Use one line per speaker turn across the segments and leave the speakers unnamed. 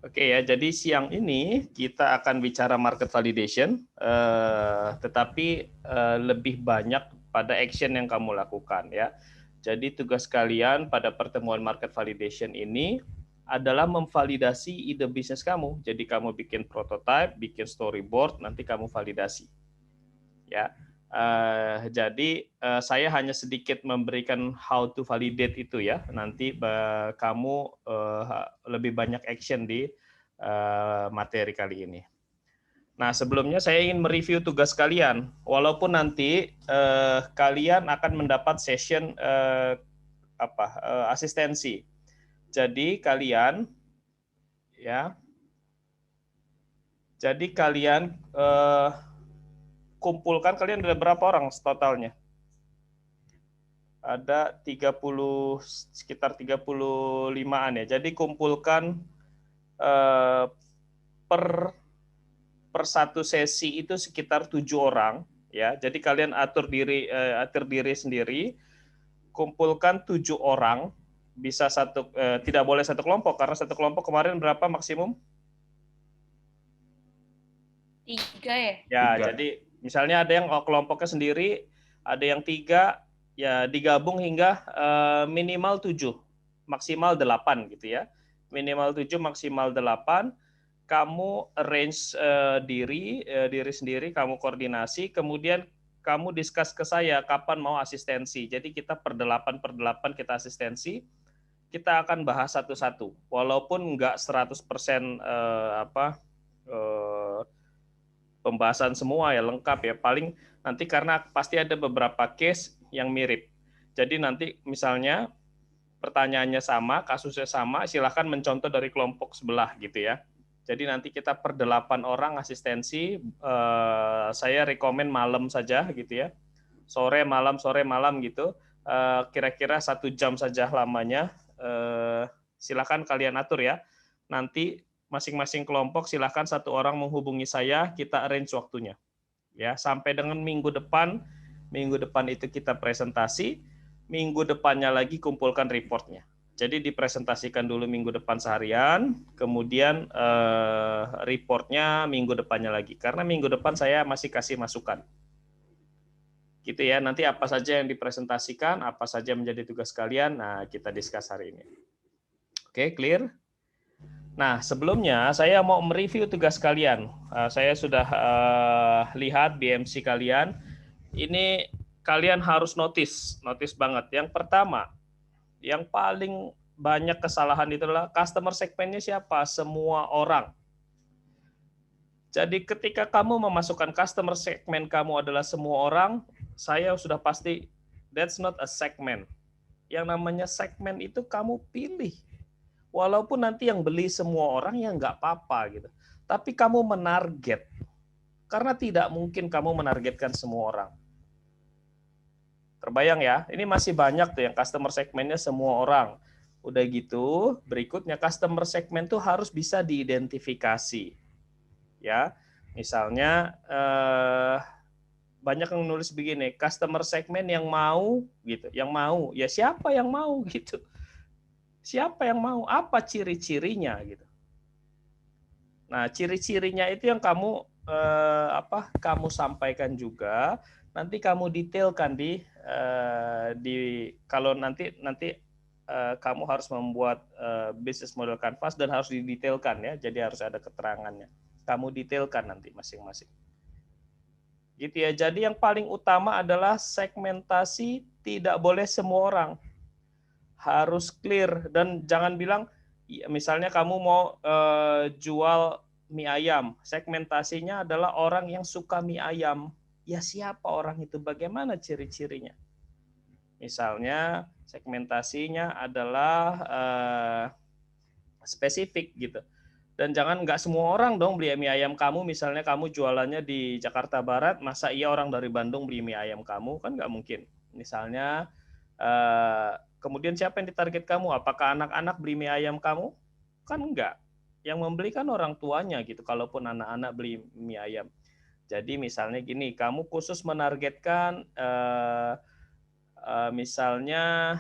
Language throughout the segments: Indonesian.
Oke ya, jadi siang ini kita akan bicara market validation, tetapi lebih banyak pada action yang kamu lakukan ya. Jadi tugas kalian pada pertemuan market validation ini adalah memvalidasi ide bisnis kamu. Jadi kamu bikin prototype, bikin storyboard, nanti kamu validasi. Ya, jadi saya hanya sedikit memberikan how to validate itu ya. Nanti kamu lebih banyak action di materi kali ini. Nah, sebelumnya saya ingin mereview tugas kalian. Walaupun nanti kalian akan mendapat session asistensi. Jadi kalian ya, jadi kalian kumpulkan, kalian ada berapa orang totalnya? Ada 30, sekitar 35-an ya. Jadi kumpulkan per satu sesi itu sekitar 7 orang ya. Jadi kalian atur diri sendiri, kumpulkan 7 orang, bisa tidak boleh satu kelompok karena satu kelompok kemarin berapa maksimum?
3 ya?
Ya,
3.
jadi misalnya ada yang kelompoknya sendiri, ada yang 3, ya digabung hingga minimal 7, maksimal 8 gitu ya. Minimal 7, maksimal 8. Kamu arrange diri sendiri, kamu koordinasi, kemudian kamu discuss ke saya kapan mau asistensi. Jadi kita per 8 kita asistensi, kita akan bahas satu-satu. Walaupun nggak 100% pembahasan semua ya lengkap ya. Paling nanti karena pasti ada beberapa case yang mirip. Jadi nanti misalnya pertanyaannya sama, kasusnya sama, silahkan mencontoh dari kelompok sebelah gitu ya. Jadi nanti kita per 8 orang asistensi, saya rekomen malam saja gitu ya. Sore malam gitu. Kira-kira 1 jam saja lamanya. Silahkan kalian atur ya. Nanti masing-masing kelompok silahkan satu orang menghubungi saya, kita arrange waktunya. Ya, sampai dengan minggu depan itu kita presentasi, minggu depannya lagi kumpulkan reportnya. Jadi dipresentasikan dulu minggu depan seharian, kemudian reportnya minggu depannya lagi. Karena minggu depan saya masih kasih masukan. Gitu ya, nanti apa saja yang dipresentasikan, apa saja menjadi tugas kalian, nah kita discuss hari ini. Oke, clear? Nah, sebelumnya saya mau mereview tugas kalian. Saya sudah lihat BMC kalian. Ini kalian harus notice banget. Yang pertama, yang paling banyak kesalahan itu adalah customer segmentnya siapa? Semua orang. Jadi ketika kamu memasukkan customer segment kamu adalah semua orang, saya sudah pasti that's not a segment. Yang namanya segmen itu kamu pilih. Walaupun nanti yang beli semua orang ya nggak apa-apa gitu. Tapi kamu menarget. Karena tidak mungkin kamu menargetkan semua orang. Terbayang ya, ini masih banyak tuh yang customer segmentnya semua orang. Udah gitu, berikutnya customer segment tuh harus bisa diidentifikasi. Ya, misalnya banyak yang nulis begini, customer segment yang mau gitu, yang mau, ya siapa yang mau gitu. Siapa yang mau? Apa ciri-cirinya gitu. Nah, ciri-cirinya itu yang kamu kamu sampaikan juga. Nanti kamu detailkan kalau nanti kamu harus membuat business model canvas dan harus didetailkan ya. Jadi harus ada keterangannya. Kamu detailkan nanti masing-masing. Gitu ya. Jadi yang paling utama adalah segmentasi, tidak boleh semua orang. Harus clear dan jangan bilang misalnya kamu mau jual mie ayam, segmentasinya adalah orang yang suka mie ayam. Ya siapa orang itu? Bagaimana ciri-cirinya? Misalnya segmentasinya adalah spesifik gitu. Dan jangan nggak semua orang dong beli mie ayam kamu. Misalnya kamu jualannya di Jakarta Barat, masa iya orang dari Bandung beli mie ayam kamu? Kan nggak mungkin. Misalnya kemudian siapa yang ditarget kamu? Apakah anak-anak beli mie ayam kamu? Kan enggak. Yang membeli kan orang tuanya gitu. Kalaupun anak-anak beli mie ayam. Jadi misalnya gini, kamu khusus menargetkan misalnya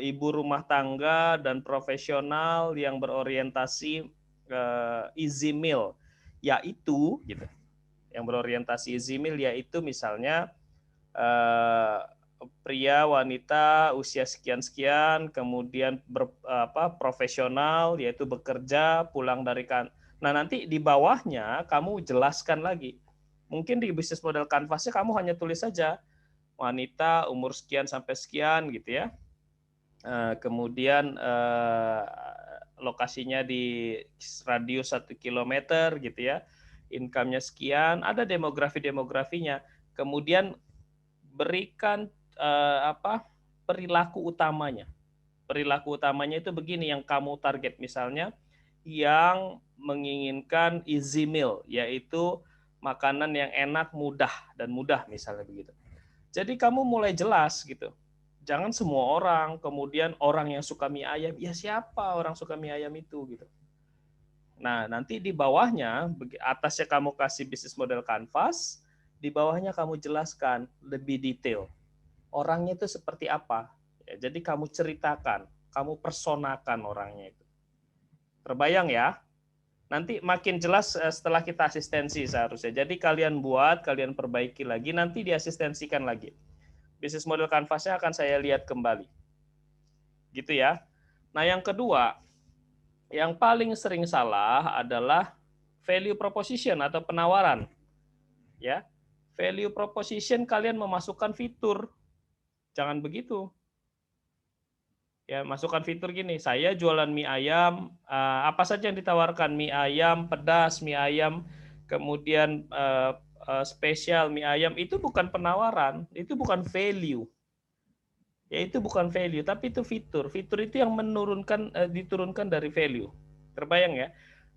ibu rumah tangga dan profesional yang berorientasi easy meal, yaitu gitu. Yang berorientasi easy meal yaitu misalnya pria wanita usia sekian-sekian kemudian profesional yaitu bekerja pulang dari nah nanti di bawahnya kamu jelaskan lagi. Mungkin di bisnis model kanvasnya kamu hanya tulis saja wanita umur sekian sampai sekian gitu ya. Kemudian lokasinya di radius 1 kilometer gitu ya. Income-nya sekian, ada demografinya. Kemudian berikan perilaku utamanya. Perilaku utamanya itu begini yang kamu target, misalnya yang menginginkan easy meal, yaitu makanan yang enak, mudah misalnya begitu. Jadi kamu mulai jelas gitu. Jangan semua orang, kemudian orang yang suka mie ayam, ya siapa orang suka mie ayam itu gitu. Nah, nanti di bawahnya, atasnya kamu kasih bisnis model kanvas, di bawahnya kamu jelaskan lebih detail. Orangnya itu seperti apa. Ya, jadi kamu ceritakan, kamu personakan orangnya itu. Terbayang ya? Nanti makin jelas setelah kita asistensi seharusnya. Jadi kalian buat, kalian perbaiki lagi, nanti diasistensikan lagi. Bisnis model kanvasnya akan saya lihat kembali. Gitu ya. Nah, yang kedua, yang paling sering salah adalah value proposition atau penawaran. Ya. Value proposition kalian memasukkan fitur. Jangan begitu. Ya, masukkan fitur gini, saya jualan mie ayam, apa saja yang ditawarkan, mie ayam pedas, mie ayam kemudian spesial mie ayam, itu bukan penawaran, itu bukan value. Ya itu bukan value, tapi itu fitur. Fitur itu yang diturunkan dari value. Terbayang ya?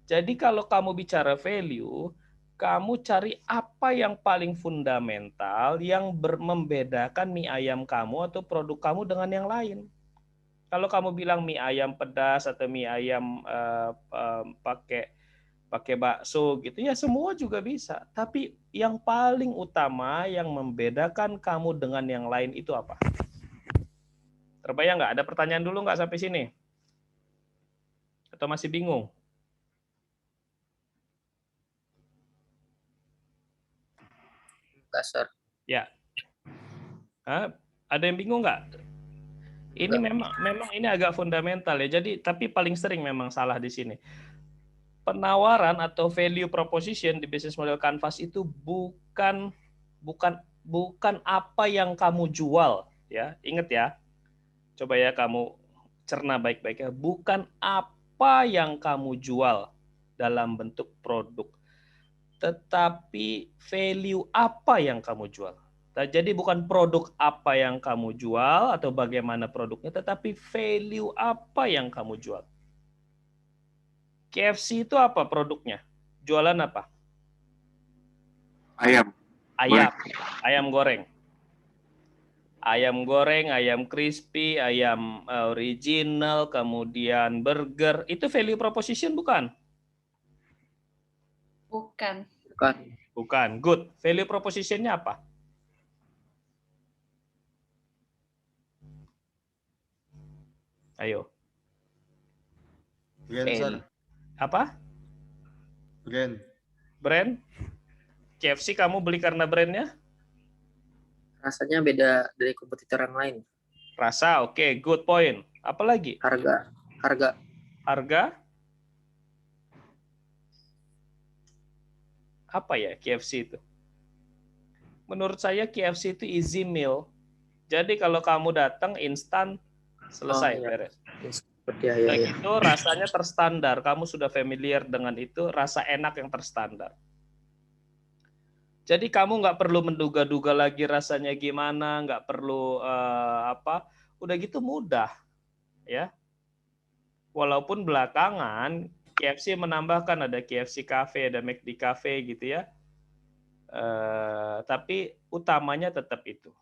Jadi kalau kamu bicara value, kamu cari apa yang paling fundamental yang membedakan mie ayam kamu atau produk kamu dengan yang lain. Kalau kamu bilang mie ayam pedas atau mie ayam pakai bakso gitu ya, semua juga bisa. Tapi yang paling utama yang membedakan kamu dengan yang lain itu apa? Terbayang nggak? Ada pertanyaan dulu nggak sampai sini? Atau masih bingung?
Dasar.
Ya. Ada yang bingung nggak? Ini memang ini agak fundamental ya. Jadi tapi paling sering memang salah di sini. Penawaran atau value proposition di bisnis model kanvas itu bukan apa yang kamu jual ya. Ingat ya. Coba ya kamu cerna baik-baik ya. Bukan apa yang kamu jual dalam bentuk produk, tetapi value apa yang kamu jual. Jadi bukan produk apa yang kamu jual atau bagaimana produknya, tetapi value apa yang kamu jual. KFC itu apa produknya? Jualan apa?
Ayam.
Ayam goreng. Ayam goreng, ayam crispy, ayam original, kemudian burger. Itu value proposition bukan?
Bukan.
Bukan. Good. Value proposition-nya apa? Ayo.
Brand,
apa? Brand. KFC kamu beli karena brandnya?
Rasanya beda dari kompetitor yang lain.
Rasa, oke, good point. Apa lagi?
Harga.
Apa ya KFC itu? Menurut saya KFC itu easy meal. Jadi kalau kamu datang instan selesai beres. Itu rasanya terstandar. Kamu sudah familiar dengan itu, rasa enak yang terstandar. Jadi kamu nggak perlu menduga-duga lagi rasanya gimana, nggak perlu udah gitu mudah, ya. Walaupun belakangan KFC menambahkan ada KFC Cafe, ada McD Cafe gitu ya. Tapi utamanya tetap itu.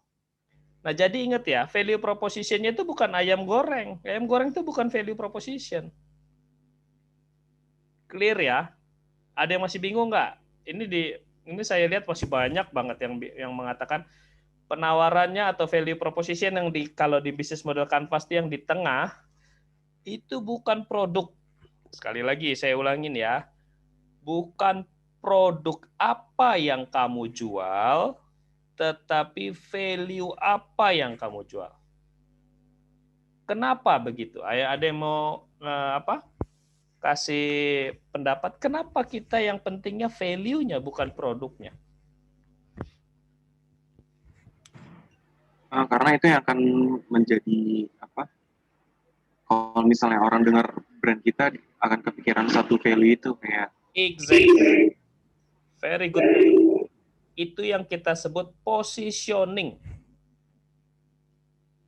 Nah jadi ingat ya, value proposition-nya itu bukan ayam goreng. Ayam goreng itu bukan value proposition. Clear ya? Ada yang masih bingung nggak? Ini saya lihat masih banyak banget yang mengatakan penawarannya atau value proposition yang kalau di bisnis model Canvas itu yang di tengah itu bukan produk. Sekali lagi saya ulangin ya. Bukan produk apa yang kamu jual, tetapi value apa yang kamu jual. Kenapa begitu? Ada yang mau kasih pendapat kenapa kita yang pentingnya value-nya bukan produknya?
Karena itu yang akan menjadi apa? Kalau misalnya orang dengar brand kita akan kepikiran satu value itu kayak.
Exactly. Very good. Itu yang kita sebut positioning.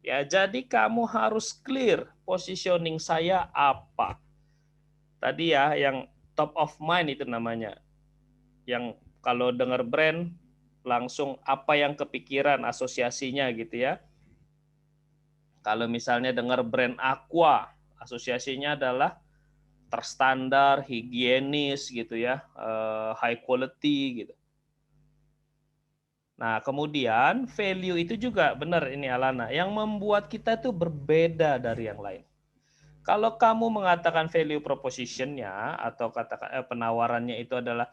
Ya, jadi kamu harus clear positioning saya apa. Tadi ya, yang top of mind itu namanya. Yang kalau dengar brand, langsung apa yang kepikiran, asosiasinya gitu ya. Kalau misalnya dengar brand Aqua, asosiasinya adalah terstandar, higienis gitu ya, high quality gitu. Nah, kemudian value itu juga benar ini Alana, yang membuat kita tuh berbeda dari yang lain. Kalau kamu mengatakan value proposition-nya atau katakan penawarannya itu adalah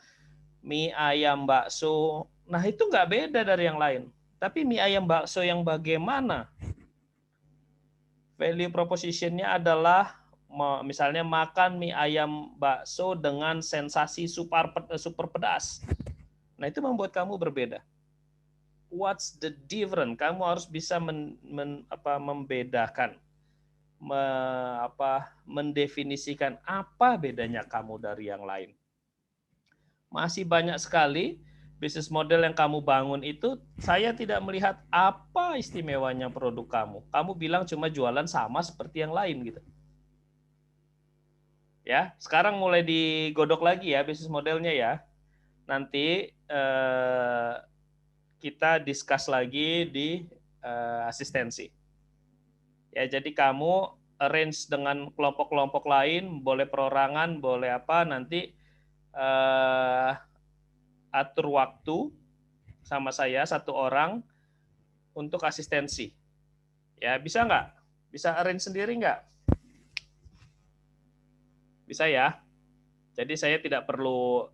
mie ayam bakso, nah itu nggak beda dari yang lain. Tapi mie ayam bakso yang bagaimana? Value proposition-nya adalah misalnya makan mie ayam bakso dengan sensasi super pedas. Nah, itu membuat kamu berbeda. What's the difference? Kamu harus bisa membedakan, mendefinisikan apa bedanya kamu dari yang lain. Masih banyak sekali bisnis model yang kamu bangun itu, saya tidak melihat apa istimewanya produk kamu. Kamu bilang cuma jualan sama seperti yang lain gitu. Ya, sekarang mulai digodok lagi ya bisnis modelnya ya. Nanti kita discuss lagi di asistensi. Ya, jadi kamu arrange dengan kelompok-kelompok lain, boleh perorangan, boleh apa, nanti atur waktu sama saya satu orang untuk asistensi. Ya, bisa nggak? Bisa arrange sendiri nggak? Bisa ya. Jadi saya tidak perlu,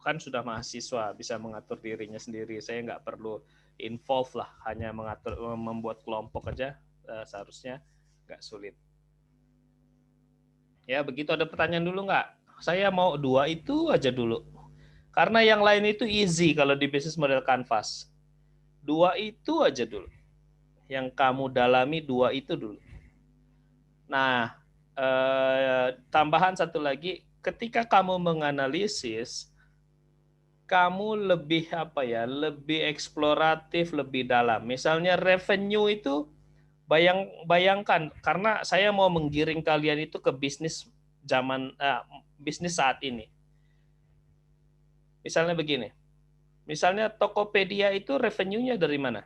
kan sudah mahasiswa, bisa mengatur dirinya sendiri. Saya nggak perlu involve lah, hanya mengatur, membuat kelompok aja, seharusnya nggak sulit. Ya, begitu. Ada pertanyaan dulu nggak? Saya mau 2 itu aja dulu. Karena yang lain itu easy kalau di bisnis model Canvas. 2 itu aja dulu. Yang kamu dalami 2 itu dulu. Nah, tambahan satu lagi, ketika kamu menganalisis, kamu lebih lebih eksploratif, lebih dalam. Misalnya revenue itu, bayangkan, karena saya mau menggiring kalian itu ke bisnis bisnis saat ini. Misalnya begini, misalnya Tokopedia itu revenue-nya dari mana?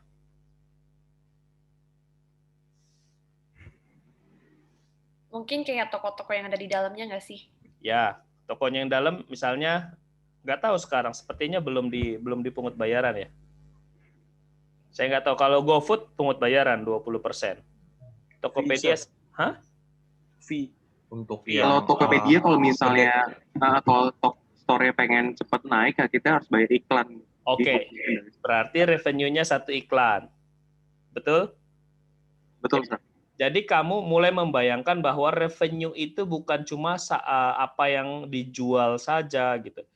Mungkin kayak toko-toko yang ada di dalamnya nggak sih?
Ya, tokonya yang dalam misalnya, nggak tahu sekarang, sepertinya belum dipungut bayaran ya. Saya nggak tahu, kalau GoFood pungut bayaran 20%. Tokopedia,
fee untuk
Kalau Tokopedia kalau misalnya kalau store-nya pengen cepat naik, ya kita harus bayar iklan.
Oke. Berarti revenue-nya satu iklan. Betul?
Betul, Ustaz.
Jadi kamu mulai membayangkan bahwa revenue itu bukan cuma apa yang dijual saja gitu.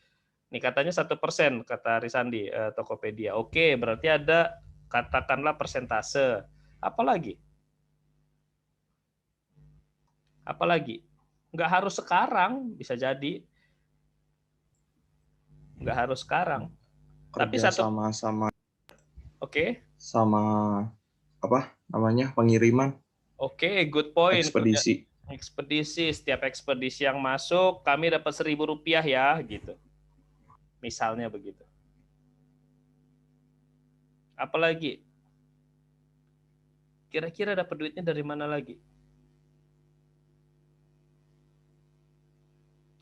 Ini katanya 1%, kata Risandi, Tokopedia. Oke, berarti ada katakanlah persentase. Apalagi? Nggak harus sekarang, bisa jadi. Nggak harus sekarang. Tapi
sama
Oke.
Sama pengiriman.
Oke, good point.
Ekspedisi.
Setiap ekspedisi yang masuk kami dapat Rp1.000 ya, gitu. Misalnya begitu. Apalagi? Kira-kira dapat duitnya dari mana lagi?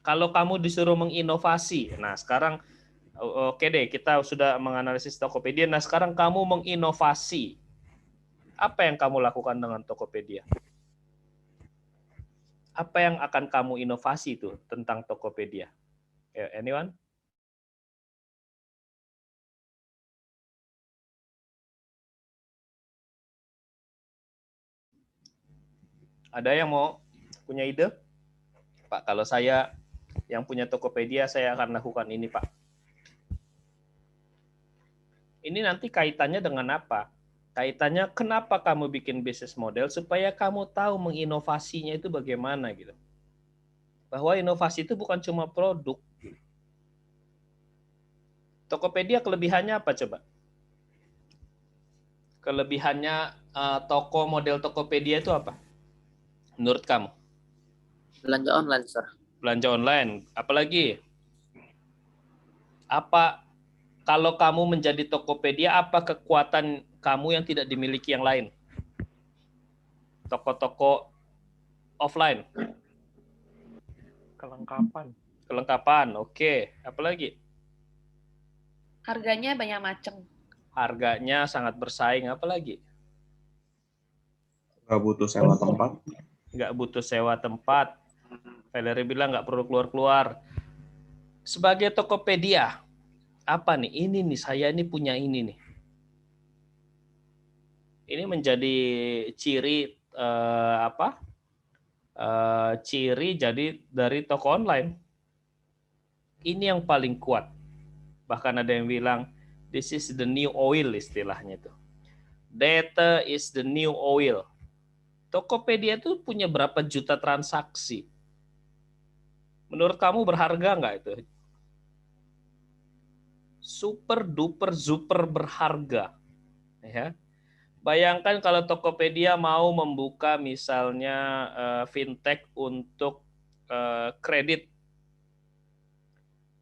Kalau kamu disuruh menginovasi, nah sekarang Oke deh, kita sudah menganalisis Tokopedia. Nah, sekarang kamu menginovasi. Apa yang kamu lakukan dengan Tokopedia? Apa yang akan kamu inovasi itu tentang Tokopedia? Anyone? Ada yang mau punya ide? Pak, kalau saya yang punya Tokopedia, saya akan lakukan ini, Pak. Ini nanti kaitannya dengan apa? Kaitannya kenapa kamu bikin bisnis model supaya kamu tahu menginovasinya itu bagaimana gitu. Bahwa inovasi itu bukan cuma produk. Tokopedia kelebihannya apa coba? Kelebihannya toko model Tokopedia itu apa? Menurut kamu?
Belanja online, Sir.
Belanja online. Apalagi? Apa kalau kamu menjadi Tokopedia, apa kekuatan kamu yang tidak dimiliki yang lain? Toko-toko offline.
Kelengkapan.
Kelengkapan, oke. Apalagi?
Harganya banyak macam.
Harganya sangat bersaing, apalagi?
Nggak butuh sewa tempat.
Nggak butuh sewa tempat. Valerie bilang nggak perlu keluar-keluar. Sebagai Tokopedia, apa nih? Ini nih, saya ini punya ini nih. Ini menjadi ciri ciri jadi dari toko online. Ini yang paling kuat. Bahkan ada yang bilang, this is the new oil istilahnya itu. Data is the new oil. Tokopedia itu punya berapa juta transaksi? Menurut kamu berharga nggak itu? Super duper super berharga. Ya. Bayangkan kalau Tokopedia mau membuka misalnya fintech untuk kredit.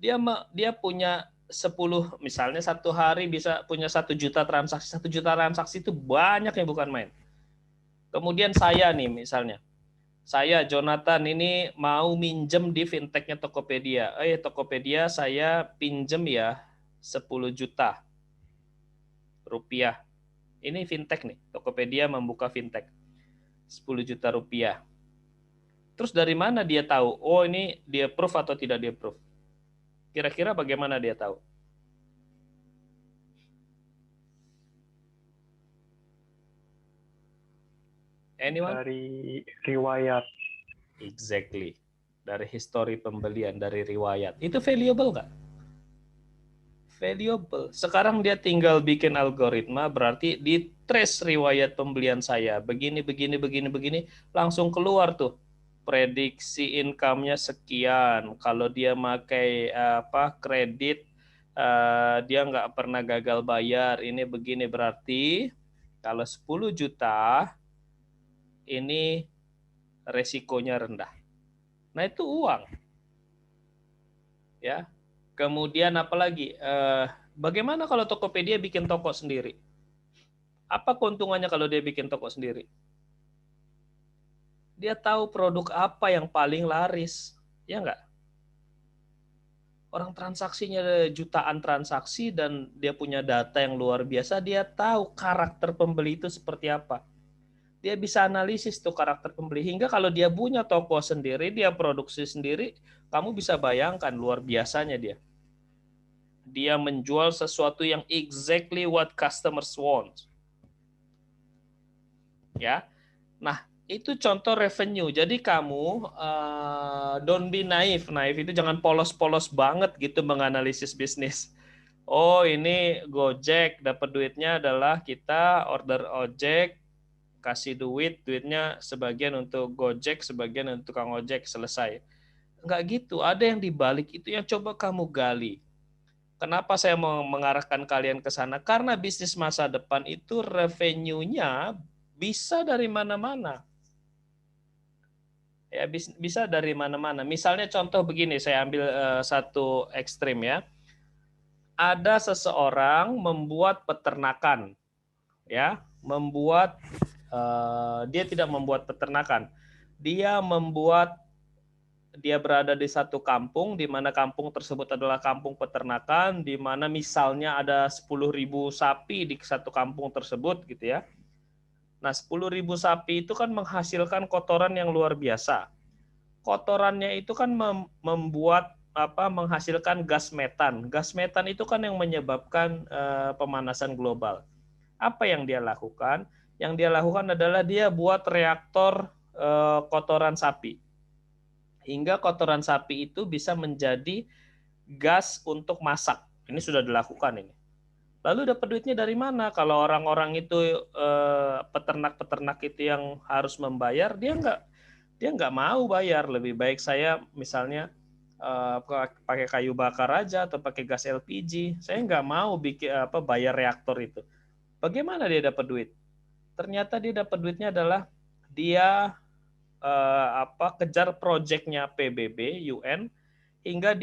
Dia punya 10, misalnya satu hari bisa punya 1 juta transaksi. 1 juta transaksi itu banyak ya, bukan main. Kemudian saya nih misalnya. Saya Jonathan ini mau minjem di fintechnya Tokopedia. Tokopedia saya pinjem ya 10 juta rupiah. Ini fintech nih, Tokopedia membuka fintech. 10 juta rupiah. Terus dari mana dia tahu? Oh, ini dia approve atau tidak dia approve? Kira-kira bagaimana dia tahu? Anyone?
Dari riwayat.
Exactly. Dari histori pembelian, dari riwayat. Itu valuable nggak? Valuable. Sekarang dia tinggal bikin algoritma, berarti di trace riwayat pembelian saya. Begini, langsung keluar tuh. Prediksi income-nya sekian. Kalau dia pakai kredit, dia nggak pernah gagal bayar. Ini begini, berarti kalau 10 juta, ini resikonya rendah. Nah, itu uang. Ya. Kemudian apalagi? Bagaimana kalau Tokopedia bikin toko sendiri? Apa keuntungannya kalau dia bikin toko sendiri? Dia tahu produk apa yang paling laris, ya enggak? Orang transaksinya jutaan transaksi dan dia punya data yang luar biasa, dia tahu karakter pembeli itu seperti apa. Dia bisa analisis tuh karakter pembeli, hingga kalau dia punya toko sendiri, dia produksi sendiri, kamu bisa bayangkan luar biasanya dia. Dia menjual sesuatu yang exactly what customers want. Ya. Nah, itu contoh revenue. Jadi kamu don't be naive. Naive itu jangan polos-polos banget gitu menganalisis bisnis. Oh, ini Gojek, dapat duitnya adalah kita order ojek, kasih duitnya sebagian untuk Gojek, sebagian untuk tukang ojek, selesai. Enggak gitu, ada yang dibalik itu yang coba kamu gali. Kenapa saya mau mengarahkan kalian ke sana? Karena bisnis masa depan itu revenue-nya bisa dari mana-mana. Ya, bisa dari mana-mana. Misalnya contoh begini, saya ambil satu ekstrim ya. Ada seseorang membuat peternakan, ya, dia tidak membuat peternakan, dia membuat dia berada di satu kampung, di mana kampung tersebut adalah kampung peternakan, di mana misalnya ada 10.000 sapi di satu kampung tersebut gitu ya. Nah, 10.000 sapi itu kan menghasilkan kotoran yang luar biasa. Kotorannya itu kan menghasilkan gas metan. Gas metan itu kan yang menyebabkan pemanasan global. Apa yang dia lakukan? Yang dia lakukan adalah dia buat reaktor kotoran sapi. Hingga kotoran sapi itu bisa menjadi gas untuk masak. Ini sudah dilakukan ini. Lalu dapat duitnya dari mana? Kalau orang-orang itu peternak-peternak itu yang harus membayar, dia nggak mau bayar. Lebih baik saya misalnya pakai kayu bakar aja atau pakai gas LPG. Saya nggak mau bayar reaktor itu. Bagaimana dia dapat duit? Ternyata dia dapat duitnya adalah dia kejar proyeknya PBB UN hingga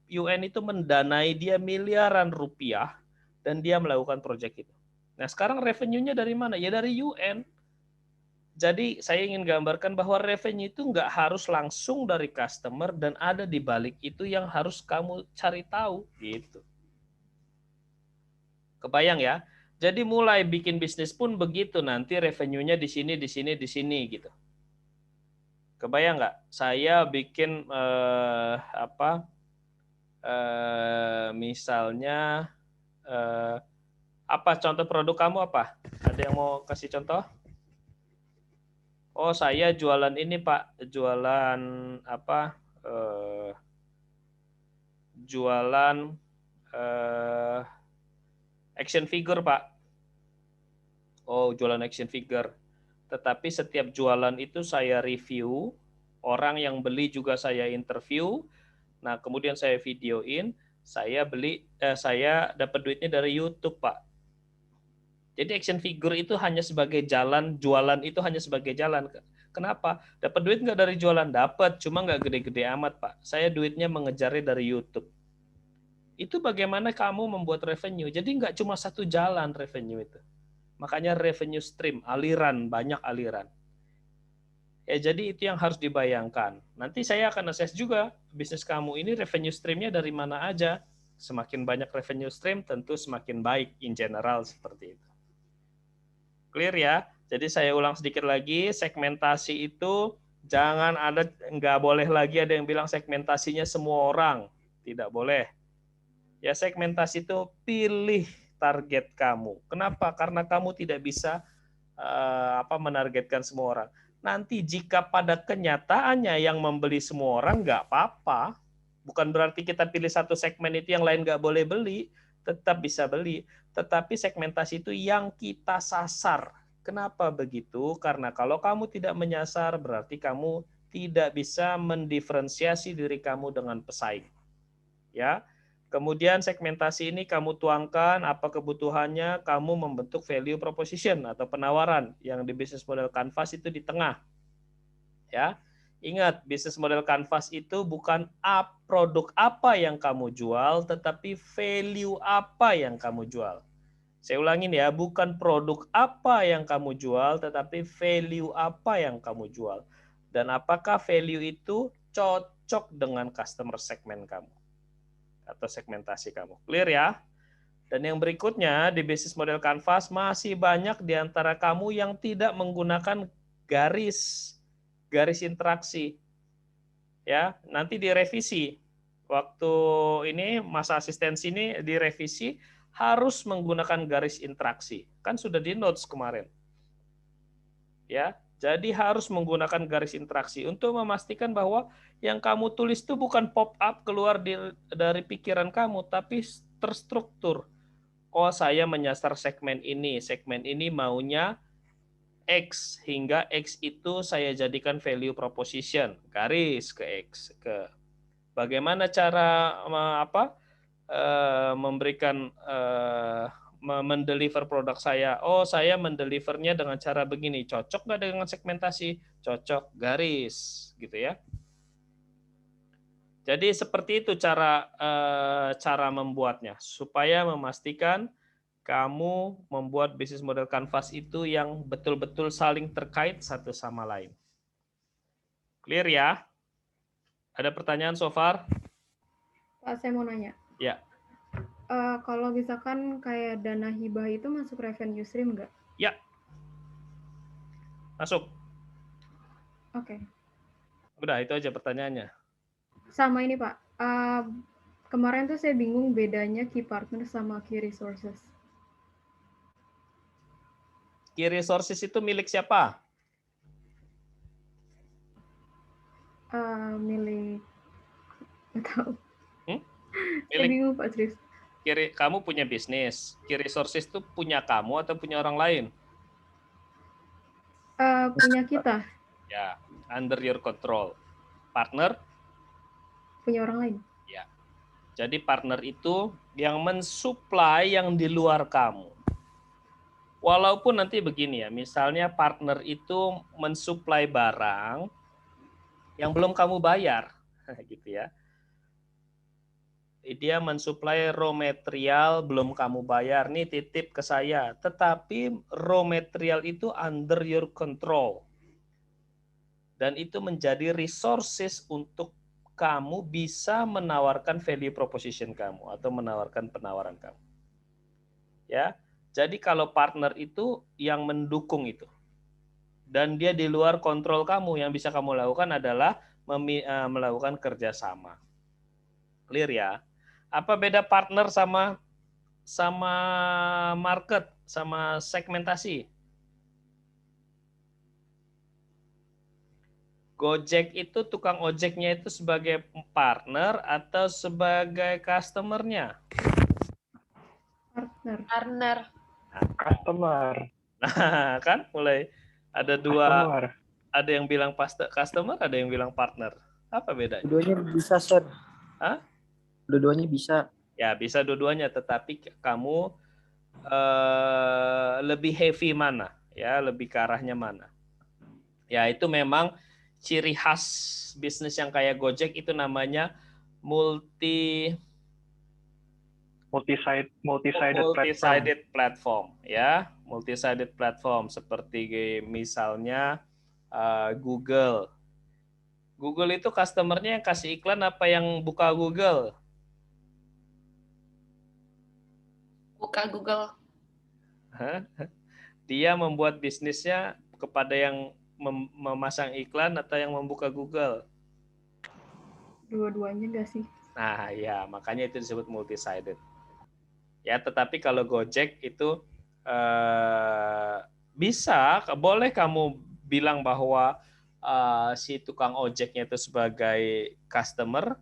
UN itu mendanai dia miliaran rupiah dan dia melakukan proyek itu. Nah, sekarang revenue-nya dari mana? Ya dari UN. Jadi saya ingin gambarkan bahwa revenue itu nggak harus langsung dari customer dan ada di balik itu yang harus kamu cari tahu gitu. Kebayang ya? Jadi mulai bikin bisnis pun begitu, nanti revenue-nya di sini gitu. Kebayang nggak? Saya bikin misalnya apa contoh produk kamu apa? Ada yang mau kasih contoh? Oh, saya jualan ini Pak, jualan apa? Jualan action figure Pak. Oh, jualan action figure. Tetapi setiap jualan itu saya review, orang yang beli juga saya interview. Nah, kemudian saya videoin, saya dapat duitnya dari YouTube, Pak. Jadi action figure itu hanya sebagai jalan, jualan itu hanya sebagai jalan. Kenapa? Dapat duit nggak dari jualan? Dapat, cuma nggak gede-gede amat, Pak. Saya duitnya mengejarnya dari YouTube. Itu bagaimana kamu membuat revenue. Jadi nggak cuma satu jalan revenue itu. Makanya revenue stream, aliran, banyak aliran. Ya, jadi itu yang harus dibayangkan. Nanti saya akan assess juga bisnis kamu ini revenue streamnya dari mana aja. Semakin banyak revenue stream, tentu semakin baik in general seperti itu. Clear ya? Jadi saya ulang sedikit lagi, segmentasi itu nggak boleh lagi ada yang bilang segmentasinya semua orang. Tidak boleh. Ya, segmentasi itu pilih target kamu. Kenapa? Karena kamu tidak bisa menargetkan semua orang. Nanti jika pada kenyataannya yang membeli semua orang nggak apa-apa, bukan berarti kita pilih satu segmen itu yang lain nggak boleh beli, tetap bisa beli. Tetapi segmentasi itu yang kita sasar. Kenapa begitu? Karena kalau kamu tidak menyasar, berarti kamu tidak bisa mendiferensiasi diri kamu dengan pesaing. Ya. Kemudian segmentasi ini kamu tuangkan apa kebutuhannya, kamu membentuk value proposition atau penawaran yang di bisnis model Canvas itu di tengah. Ya. Ingat, bisnis model Canvas itu bukan produk apa yang kamu jual, tetapi value apa yang kamu jual. Saya ulangin ya, bukan produk apa yang kamu jual, tetapi value apa yang kamu jual. Dan apakah value itu cocok dengan customer segmen kamu atau segmentasi kamu. Clear ya? Dan yang berikutnya di bisnis model Canvas masih banyak di antara kamu yang tidak menggunakan garis interaksi. Ya, nanti direvisi. Waktu ini masa asistensi ini direvisi harus menggunakan garis interaksi. Kan sudah di notes kemarin. Ya, jadi harus menggunakan garis interaksi untuk memastikan bahwa yang kamu tulis itu bukan pop-up keluar dari pikiran kamu, tapi terstruktur. Oh, saya menyasar segmen ini maunya X, hingga X itu saya jadikan value proposition, garis ke X. Bagaimana cara memberikan mendeliver produk saya. Oh, saya mendelivernya dengan cara begini. Cocok nggak dengan segmentasi? Cocok, garis, gitu ya. Jadi seperti itu cara membuatnya, supaya memastikan kamu membuat bisnis model Canvas itu yang betul-betul saling terkait satu sama lain. Clear ya? Ada pertanyaan so far?
Pak, saya mau nanya.
Ya.
Kalau misalkan kayak dana hibah itu masuk revenue stream nggak?
Ya. Masuk.
Oke.
Udah, itu aja pertanyaannya.
Sama ini Pak, kemarin tuh saya bingung bedanya key partner sama key resources.
Key resources itu milik siapa?
Milik, nggak tahu. Saya
Milik
bingung Pak, serius.
kamu punya bisnis. Key resources itu punya kamu atau punya orang lain?
Punya kita,
Ya, under your control. Partner?
punya orang lain.
Ya. Jadi partner itu yang mensuplai yang di luar kamu. Walaupun nanti begini ya, misalnya partner itu mensuplai barang yang belum kamu bayar, gitu ya. Dia mensuplai raw material belum kamu bayar, nih titip ke saya. Tetapi raw material itu under your control. Dan itu menjadi resources untuk kamu bisa menawarkan value proposition kamu atau menawarkan penawaran kamu. Ya. Jadi kalau partner itu yang mendukung itu. Dan dia di luar kontrol kamu, yang bisa kamu lakukan adalah melakukan kerjasama. Clear ya? Apa beda partner sama market, sama segmentasi? Gojek itu tukang ojeknya itu sebagai partner atau sebagai customer-nya?
Partner.
Customer.
Nah, kan mulai ada dua,
Customer.
ada yang bilang customer, ada yang bilang partner. Apa bedanya?
Dua-duanya bisa, Sir.
Hah?
Dua-duanya bisa.
Ya, bisa dua-duanya, tetapi kamu lebih heavy mana? Ya, lebih ke arahnya mana? Ya, itu memang ciri khas bisnis yang kayak Gojek itu namanya multi-sided platform, ya, multi-sided platform seperti misalnya Google. Google itu customernya yang kasih iklan apa yang buka Google?
Buka Google.
Dia membuat bisnisnya kepada yang memasang iklan atau yang membuka Google?
Dua-duanya nggak sih?
Nah, ya, makanya itu disebut multi-sided. Ya, tetapi kalau Gojek itu boleh kamu bilang bahwa si tukang ojeknya itu sebagai customer,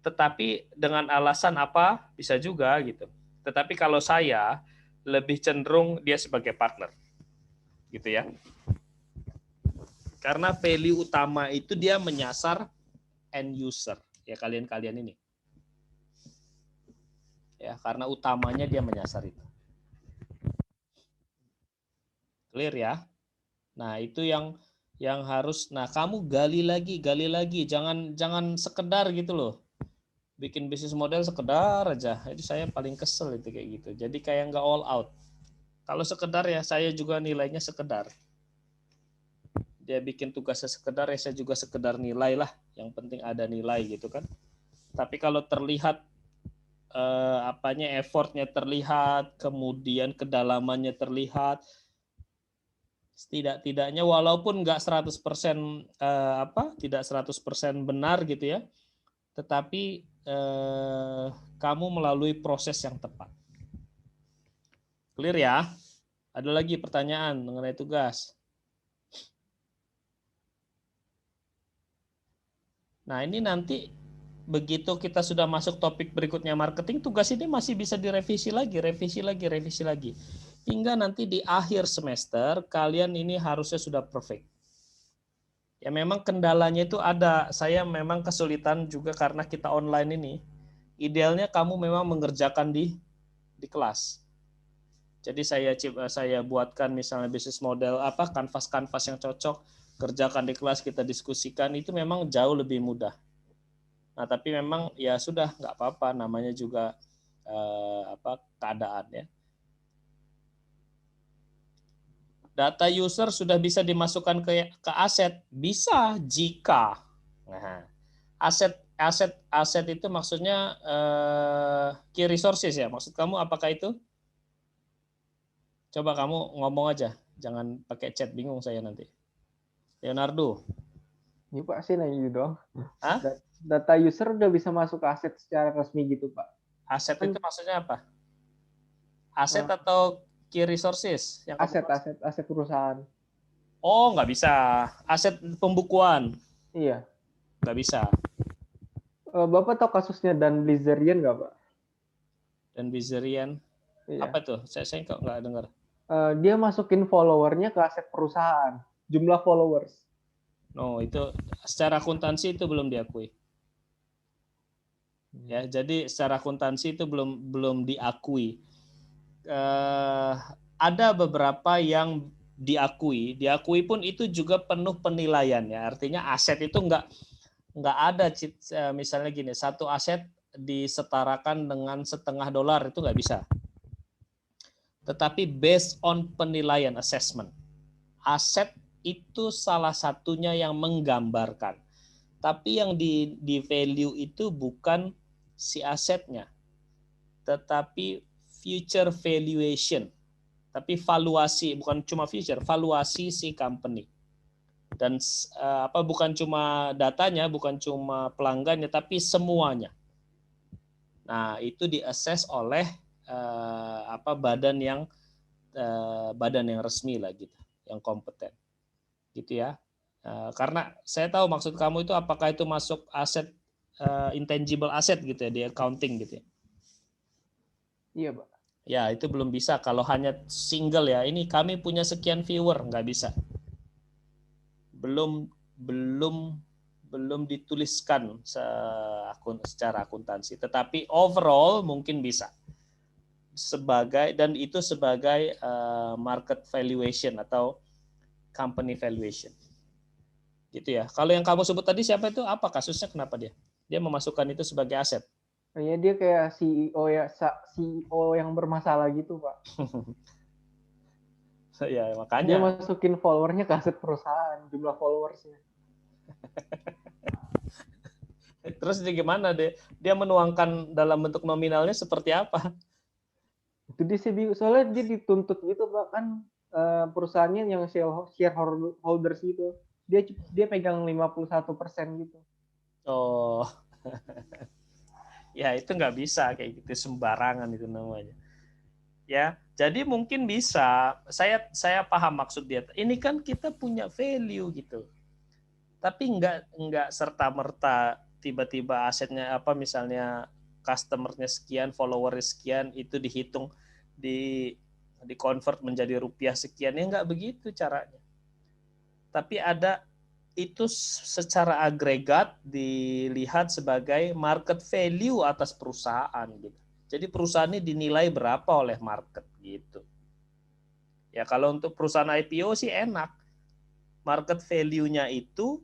tetapi dengan alasan apa bisa juga gitu. Tetapi kalau saya lebih cenderung dia sebagai partner, gitu ya. Karena value utama itu dia menyasar end user, ya kalian-kalian ini. Ya, karena utamanya dia menyasar itu. Clear ya? Nah, itu yang harus, nah kamu gali lagi, jangan sekedar gitu loh. Bikin bisnis model sekedar aja. Itu saya paling kesel itu kayak gitu. Jadi kayak nggak all out. Kalau sekedar ya saya juga nilainya sekedar. Dia bikin tugasnya sekedar, ya saya juga sekedar nilai lah. Yang penting ada nilai gitu kan. Tapi kalau terlihat effortnya terlihat, kemudian kedalamannya terlihat, setidak-tidaknya walaupun nggak 100% tidak 100% benar gitu ya, tetapi kamu melalui proses yang tepat. Clear ya? Ada lagi pertanyaan mengenai tugas? Nah, ini nanti begitu kita sudah masuk topik berikutnya marketing, tugas ini masih bisa direvisi lagi. Hingga nanti di akhir semester, kalian ini harusnya sudah perfect. Ya memang kendalanya itu ada. Saya memang kesulitan juga karena kita online ini. Idealnya kamu memang mengerjakan di kelas. Jadi saya buatkan misalnya bisnis model kanvas yang cocok, kerjakan di kelas, kita diskusikan, itu memang jauh lebih mudah. Nah, tapi memang ya sudah, nggak apa-apa, namanya juga keadaan ya. Data user sudah bisa dimasukkan ke aset? Bisa jika. Nah, Aset itu maksudnya key resources ya. Maksud kamu apakah itu? Coba kamu ngomong aja, jangan pakai chat, bingung saya nanti. Leonardo.
Ini Pak sih nanya gitu dong.
Hah?
Data user udah bisa masuk ke aset secara resmi gitu Pak.
Aset itu maksudnya apa? Aset atau key resources? Yang
Aset perusahaan.
Oh, nggak bisa. Aset pembukuan.
Iya.
Nggak bisa.
Bapak tahu kasusnya Dan Bilzerian nggak Pak?
Dan Bizarian.
Iya.
Apa tuh? Saya kok nggak dengar.
Dia masukin followernya ke aset perusahaan. Jumlah followers.
No, itu secara akuntansi itu belum diakui. Ya, jadi secara akuntansi itu belum diakui. Ada beberapa yang diakui pun itu juga penuh penilaian ya. Artinya aset itu nggak ada misalnya gini, satu aset disetarakan dengan $0,5 itu nggak bisa. Tetapi based on penilaian assessment, aset itu salah satunya yang menggambarkan. Tapi yang di value itu bukan si asetnya, tetapi future valuation. Tapi valuasi, bukan cuma future, valuasi si company. Dan bukan cuma datanya, bukan cuma pelanggannya, tapi semuanya. Nah, itu di-assess oleh badan yang resmi lah gitu, yang kompeten. Gitu ya. Karena saya tahu maksud kamu itu apakah itu masuk aset intangible asset gitu ya di accounting gitu ya.
Iya, Pak.
Ya, itu belum bisa kalau hanya single ya. Ini kami punya sekian viewer, nggak bisa. Belum dituliskan secara akuntansi, tetapi overall mungkin bisa. Sebagai market valuation atau company valuation. Gitu ya. Kalau yang kamu sebut tadi siapa itu? Apa kasusnya, kenapa dia? Dia memasukkan itu sebagai aset.
Kayaknya dia kayak CEO yang bermasalah gitu, Pak.
Ya,
Dia
makanya.
masukin followernya ke aset perusahaan, jumlah followersnya.
Terus dia gimana deh? Dia menuangkan dalam bentuk nominalnya seperti apa?
Itu dia sih bingung. Soalnya dia dituntut gitu, Pak. Kan perusahaannya yang shareholders gitu. Dia pegang 51% gitu.
Oh. Ya, itu nggak bisa kayak gitu, sembarangan itu namanya. Ya, jadi mungkin bisa. Saya paham maksud dia. Ini kan kita punya value gitu. Tapi nggak serta-merta tiba-tiba asetnya misalnya customer-nya sekian, follower-nya sekian, itu dihitung di convert menjadi rupiah sekian, ya nggak begitu caranya. Tapi ada itu secara agregat dilihat sebagai market value atas perusahaan gitu. Jadi perusahaan ini dinilai berapa oleh market gitu. Ya kalau untuk perusahaan IPO sih enak. Market value-nya itu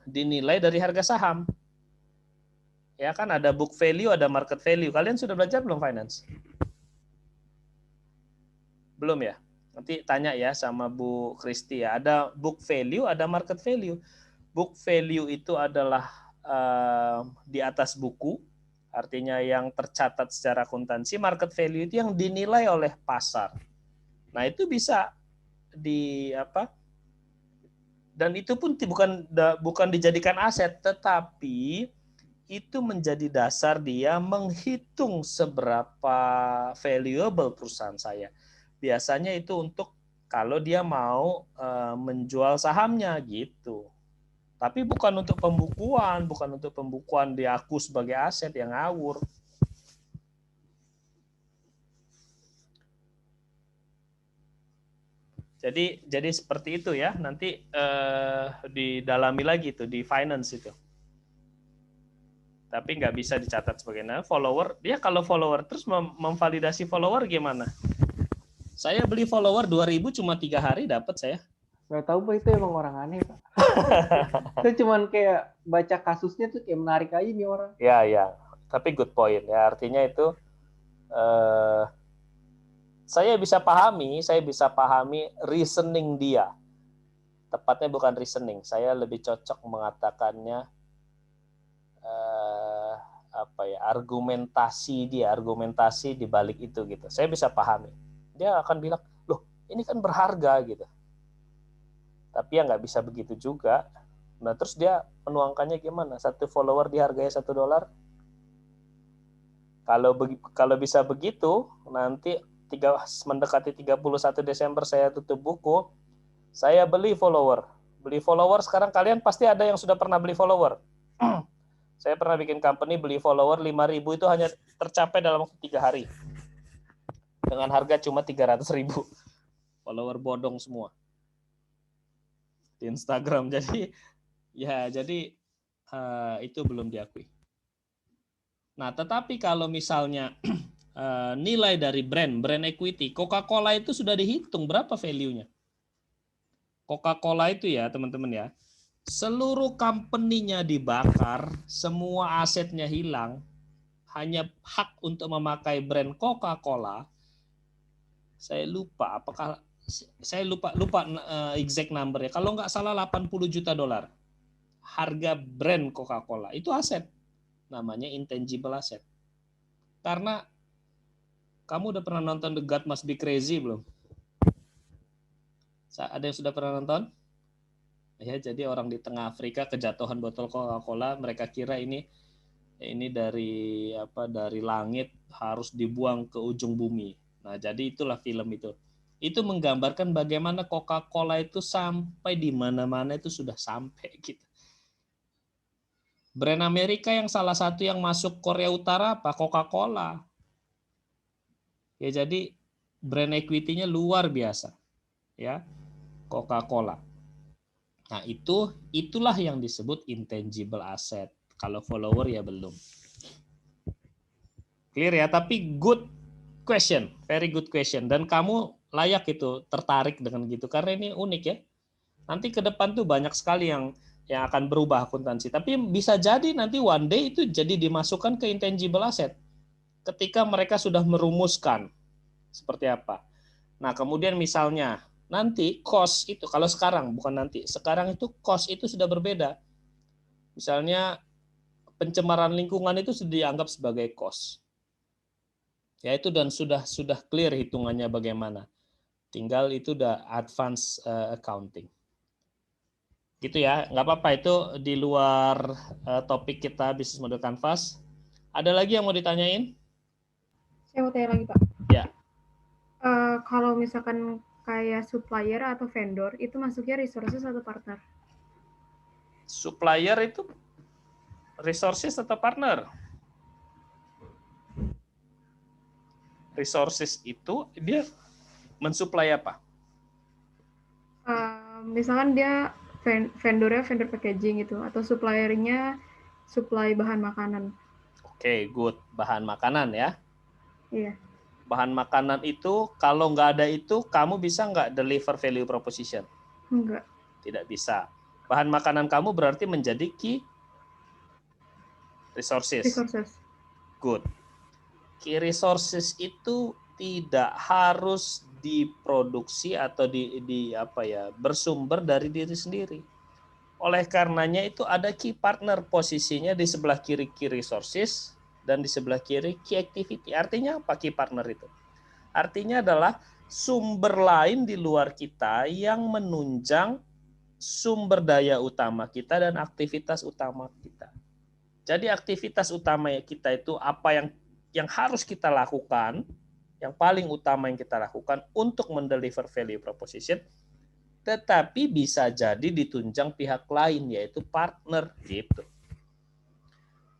dinilai dari harga saham. Ya kan ada book value, ada market value. Kalian sudah belajar belum finance? Belum ya? Nanti tanya ya sama Bu Kristi ya. Ada book value, ada market value. Book value itu adalah di atas buku, artinya yang tercatat secara akuntansi. Market value itu yang dinilai oleh pasar. Nah, itu bisa dan itu pun bukan dijadikan aset, tetapi itu menjadi dasar dia menghitung seberapa valuable perusahaan saya. Biasanya itu untuk kalau dia mau menjual sahamnya gitu. Tapi bukan untuk pembukuan diaku sebagai aset yang ngawur. Jadi seperti itu ya. Nanti didalami lagi tuh di finance itu. Tapi nggak bisa dicatat sebagai follower. Dia kalau follower terus memvalidasi follower gimana? Saya beli follower 2.000 cuma 3 hari dapat saya.
Gak tahu Pak, itu emang orang aneh Pak. Saya cuman kayak baca kasusnya tuh kayak menarik aja nih orang.
Ya. Tapi good point ya. Artinya itu saya bisa pahami reasoning dia. tepatnya bukan reasoning. Saya lebih cocok mengatakannya argumentasi di balik itu gitu. Saya bisa pahami. Dia akan bilang, loh ini kan berharga gitu. Tapi ya nggak bisa begitu juga. Nah terus dia menuangkannya gimana? 1 follower dihargai $1. Kalau bisa begitu, nanti mendekati 31 Desember saya tutup buku, saya beli follower. Beli follower sekarang kalian pasti ada yang sudah pernah beli follower. Saya pernah bikin company beli follower 5.000 itu hanya tercapai dalam waktu 3 hari. Dengan harga cuma 300.000. Follower bodong semua. Di Instagram. Jadi itu belum diakui. Nah, tetapi kalau misalnya nilai dari brand equity, Coca-Cola itu sudah dihitung berapa value-nya. Coca-Cola itu ya, teman-teman ya, seluruh company-nya dibakar, semua asetnya hilang, hanya hak untuk memakai brand Coca-Cola. Saya lupa exact number-nya. Kalau nggak salah $80 juta. Harga brand Coca-Cola itu aset. Namanya intangible asset. Karena kamu udah pernah nonton The God Must Be Crazy belum? Ada yang sudah pernah nonton? Ya, jadi orang di tengah Afrika kejatuhan botol Coca-Cola, mereka kira ini dari langit harus dibuang ke ujung bumi. Nah, jadi itulah film itu. Itu menggambarkan bagaimana Coca-Cola itu sampai di mana-mana itu sudah sampai gitu. Brand Amerika yang salah satu yang masuk Korea Utara apa? Coca-Cola. Ya, jadi brand equity-nya luar biasa. Ya, Coca-Cola. Nah, itulah yang disebut intangible asset. Kalau follower ya belum. Clear ya, tapi good question, very good question. Dan kamu layak itu tertarik dengan gitu karena ini unik ya. Nanti ke depan tuh banyak sekali yang akan berubah akuntansi. Tapi bisa jadi nanti one day itu jadi dimasukkan ke intangible asset. Ketika mereka sudah merumuskan seperti apa. Nah, kemudian misalnya nanti cost itu, kalau sekarang, bukan nanti, sekarang itu cost itu sudah berbeda. Misalnya pencemaran lingkungan itu sudah dianggap sebagai cost. Ya itu dan sudah clear hitungannya bagaimana. Tinggal itu udah advance accounting. Gitu ya, nggak apa-apa itu di luar topik kita bisnis model canvas. Ada lagi yang mau ditanyain?
Saya mau tanya lagi, Pak.
Ya.
Kalau misalkan kayak supplier atau vendor, itu masuknya resources atau partner?
Supplier itu resources atau partner? Resources itu dia mensuplai apa?
Misalkan dia vendornya vendor packaging gitu, atau suppliernya supply bahan makanan.
Oke, good. Bahan makanan ya.
Iya.
Bahan makanan itu, kalau nggak ada itu, kamu bisa nggak deliver value proposition?
Enggak.
Tidak bisa. Bahan makanan kamu berarti menjadi key resources. Good. Key resources itu tidak harus diproduksi atau bersumber dari diri sendiri. Oleh karenanya itu ada key partner, posisinya di sebelah kiri key resources dan di sebelah kiri key activity. Artinya apa key partner itu? Artinya adalah sumber lain di luar kita yang menunjang sumber daya utama kita dan aktivitas utama kita. Jadi aktivitas utama kita itu apa yang harus kita lakukan, yang paling utama yang kita lakukan untuk mendeliver value proposition, tetapi bisa jadi ditunjang pihak lain, yaitu partner gitu.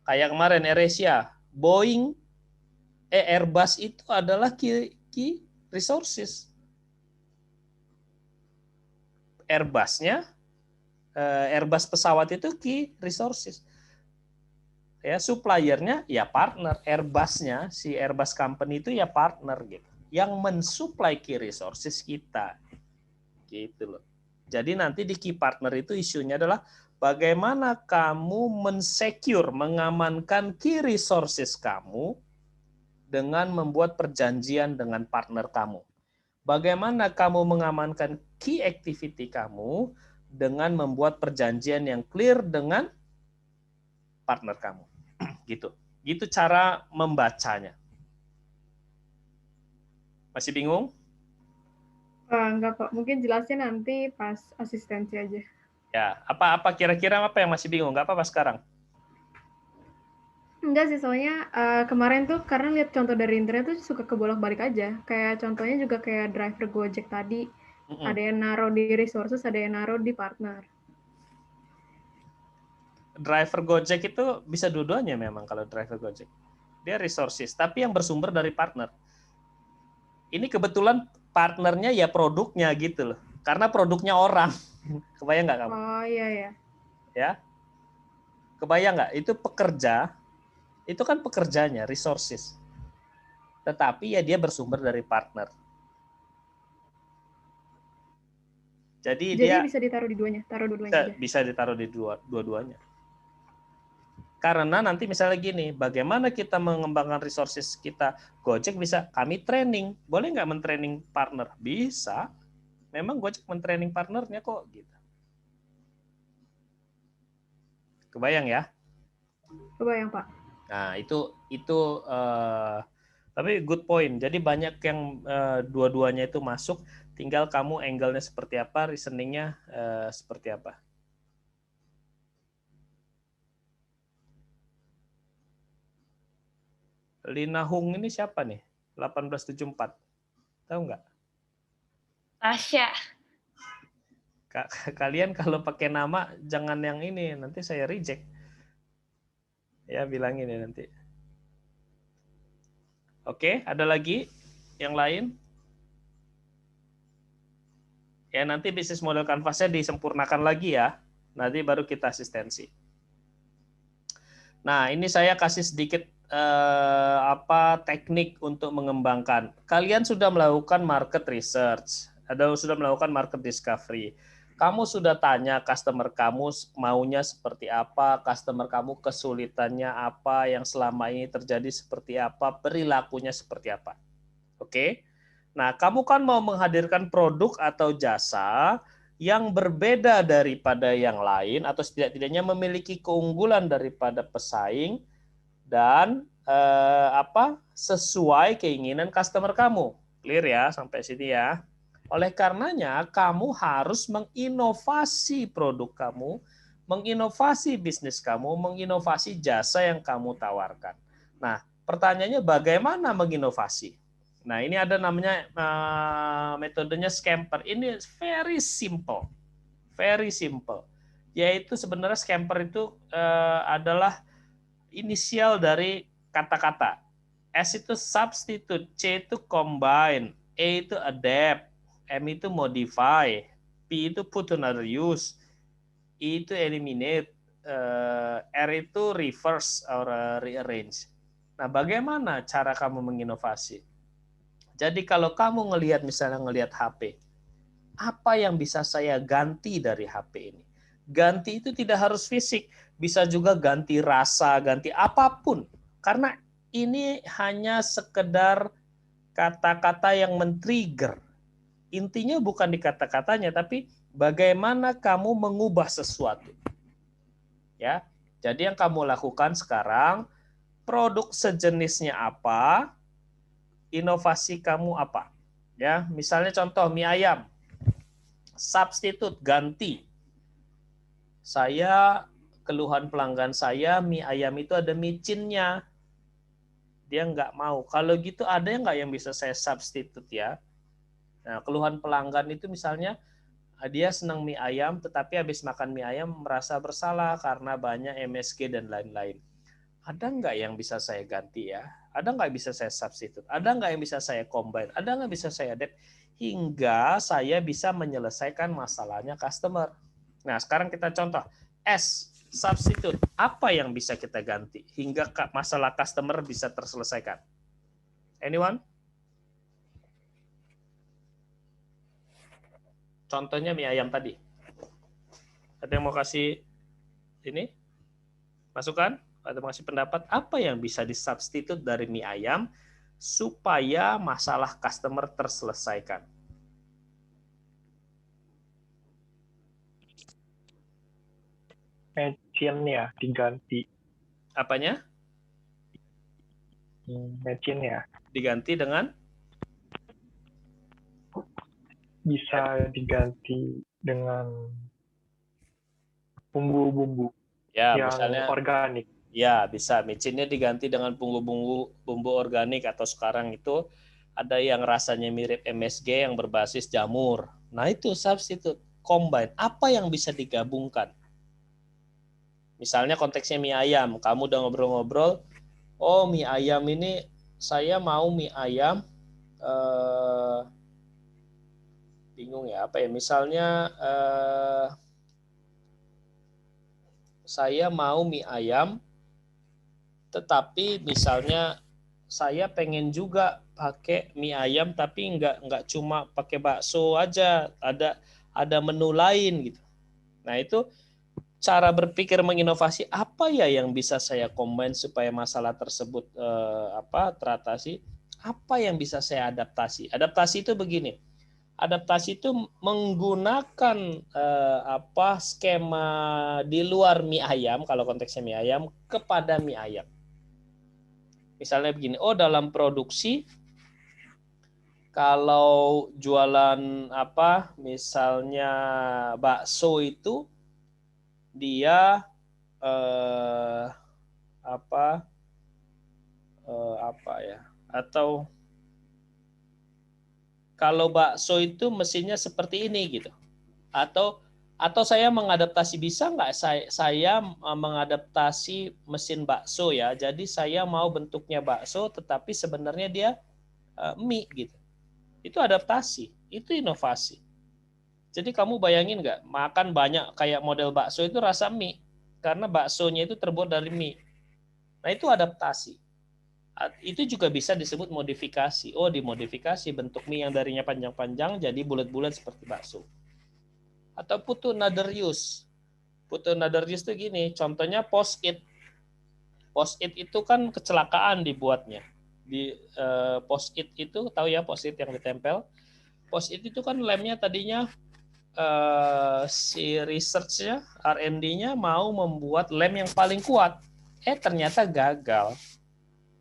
Kayak kemarin AirAsia, Boeing, Airbus itu adalah key resources. Airbus pesawat itu key resources. Ya, suppliernya ya partner, Airbusnya, si Airbus company itu ya partner gitu. Yang mensuplai key resources kita. Gitu loh. Jadi nanti di key partner itu isunya adalah bagaimana kamu mensecure, mengamankan key resources kamu dengan membuat perjanjian dengan partner kamu. Bagaimana kamu mengamankan key activity kamu dengan membuat perjanjian yang clear dengan partner kamu. Gitu. Gitu cara membacanya. Masih bingung?
Enggak Pak, mungkin jelasnya nanti pas asistensi aja.
Ya, apa kira-kira apa yang masih bingung? Nggak apa-apa sekarang.
Enggak sih, soalnya kemarin tuh karena lihat contoh dari internet tuh suka kebolak-balik aja. Kayak contohnya juga kayak driver Gojek tadi, ada yang naruh di resources, ada yang naruh di partner.
Driver Gojek itu bisa dua-duanya memang kalau driver Gojek. Dia resources, tapi yang bersumber dari partner. Ini kebetulan partnernya ya produknya gitu loh. Karena produknya orang. Kebayang nggak kamu?
Oh iya.
Ya. Kebayang nggak? Itu pekerja, itu kan pekerjanya, resources. Tetapi ya dia bersumber dari partner. Jadi dia
bisa ditaruh di duanya, taruh dua-duanya aja.
bisa ditaruh di dua-duanya. Karena nanti misalnya gini, bagaimana kita mengembangkan resources kita? Gojek bisa kami training. Boleh nggak mentraining partner? Bisa. Memang Gojek mentraining partnernya kok gitu. Kebayang ya?
Kebayang Pak.
Nah, itu tapi good point. Jadi banyak yang dua-duanya itu masuk, tinggal kamu angle-nya seperti apa, reasoning-nya seperti apa. Lina Hung ini siapa nih? 1874. Tahu nggak?
Tasya.
Kalian kalau pakai nama jangan yang ini, nanti saya reject. Ya, bilangin ya nanti. Oke, ada lagi yang lain? Ya, nanti bisnis model kanvasnya disempurnakan lagi ya. Nanti baru kita asistensi. Nah, ini saya kasih sedikit teknik untuk mengembangkan. Kalian sudah melakukan market research, sudah melakukan market discovery. Kamu sudah tanya customer kamu maunya seperti apa, customer kamu kesulitannya apa, yang selama ini terjadi seperti apa, perilakunya seperti apa. Oke? Nah, kamu kan mau menghadirkan produk atau jasa yang berbeda daripada yang lain atau setidak-tidaknya memiliki keunggulan daripada pesaing dan sesuai keinginan customer kamu. Clear ya sampai sini ya. Oleh karenanya, kamu harus menginovasi produk kamu, menginovasi bisnis kamu, menginovasi jasa yang kamu tawarkan. Nah, pertanyaannya bagaimana menginovasi? Nah, ini ada namanya metodenya Scamper. Ini very simple. Very simple. Yaitu sebenarnya Scamper itu adalah inisial dari kata-kata. S itu substitute, C itu combine, E itu adapt, M itu modify, P itu put to another use, I itu eliminate, R itu reverse or rearrange. Nah, bagaimana cara kamu menginovasi? Jadi kalau kamu misalnya ngelihat HP, apa yang bisa saya ganti dari HP ini? Ganti itu tidak harus fisik, bisa juga ganti rasa, ganti apapun. Karena ini hanya sekedar kata-kata yang men-trigger. Intinya bukan di kata-katanya, tapi bagaimana kamu mengubah sesuatu. Ya, jadi yang kamu lakukan sekarang, produk sejenisnya apa, inovasi kamu apa. Ya, misalnya contoh mie ayam, substitute, ganti. Keluhan pelanggan saya, mie ayam itu ada micinnya. Dia nggak mau. Kalau gitu ada nggak yang bisa saya substitute ya? Nah, keluhan pelanggan itu misalnya dia senang mie ayam, tetapi habis makan mie ayam merasa bersalah karena banyak MSG dan lain-lain. Ada nggak yang bisa saya ganti ya? Ada nggak yang bisa saya substitute? Ada nggak yang bisa saya combine? Ada nggak bisa saya adapt? Hingga saya bisa menyelesaikan masalahnya customer. Nah, sekarang kita contoh. S, substitute. Apa yang bisa kita ganti hingga masalah customer bisa terselesaikan? Anyone? Contohnya mie ayam tadi. Ada yang mau kasih ini? Masukan? Atau mau kasih pendapat? Apa yang bisa disubstitute dari mie ayam supaya masalah customer terselesaikan?
mecin-nya diganti.
Apanya?
Mecin-nya
Diganti dengan?
bisa diganti dengan bumbu-bumbu
Ya,
yang
misalnya
organik.
ya bisa micinnya diganti dengan bumbu organik, atau sekarang itu ada yang rasanya mirip MSG yang berbasis jamur. Nah, itu substitute combine. Apa yang bisa digabungkan? Misalnya konteksnya mie ayam, kamu udah ngobrol-ngobrol, oh mie ayam ini saya mau mie ayam bingung ya apa ya, misalnya saya mau mie ayam, tetapi misalnya saya pengen juga pakai mie ayam tapi nggak cuma pakai bakso aja, ada menu lain gitu. Nah, itu cara berpikir menginovasi, apa ya yang bisa saya combine supaya masalah tersebut teratasi? Apa yang bisa saya adaptasi? Adaptasi itu begini. Adaptasi itu menggunakan skema di luar mie ayam, kalau konteksnya mie ayam, kepada mie ayam. Misalnya begini, oh dalam produksi kalau jualan misalnya bakso itu dia atau kalau bakso itu mesinnya seperti ini gitu, atau saya mengadaptasi, bisa nggak saya mengadaptasi mesin bakso ya, jadi saya mau bentuknya bakso tetapi sebenarnya dia mie gitu. Itu adaptasi, itu inovasi. Jadi kamu bayangin nggak, makan banyak kayak model bakso itu rasa mie, karena baksonya itu terbuat dari mie. Nah, itu adaptasi. Itu juga bisa disebut modifikasi. Oh, dimodifikasi bentuk mie yang darinya panjang-panjang jadi bulat-bulat seperti bakso. Atau put to another use. Put to another use itu gini, contohnya post-it. Post-it itu kan kecelakaan dibuatnya. Di post-it itu, tahu ya post-it yang ditempel? Post-it itu kan lemnya tadinya si research-nya, R&D-nya mau membuat lem yang paling kuat. Ternyata gagal.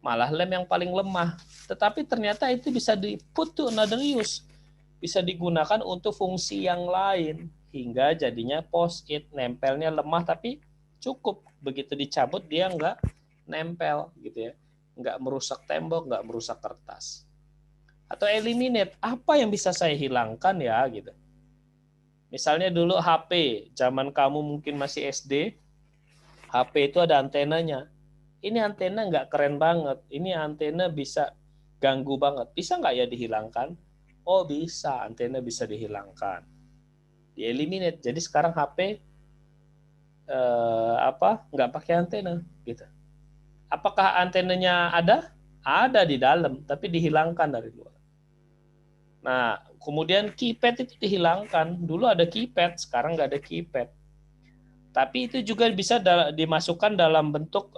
Malah lem yang paling lemah. Tetapi ternyata itu bisa di put to another use. Bisa digunakan untuk fungsi yang lain. Hingga jadinya post-it, nempelnya lemah tapi cukup. Begitu dicabut dia nggak nempel gitu ya. Nggak merusak tembok, nggak merusak kertas. Atau eliminate, apa yang bisa saya hilangkan ya gitu. Misalnya dulu HP, zaman kamu mungkin masih SD, HP itu ada antenanya. Ini antena nggak keren banget, ini antena bisa ganggu banget. Bisa nggak ya dihilangkan? Oh bisa, antena bisa dihilangkan. Di-eliminate. Jadi sekarang HP nggak pakai antena gitu. Apakah antenanya ada? Ada di dalam, tapi dihilangkan dari luar. Nah, kemudian keypad itu dihilangkan. Dulu ada keypad, sekarang nggak ada keypad. Tapi itu juga bisa dimasukkan dalam bentuk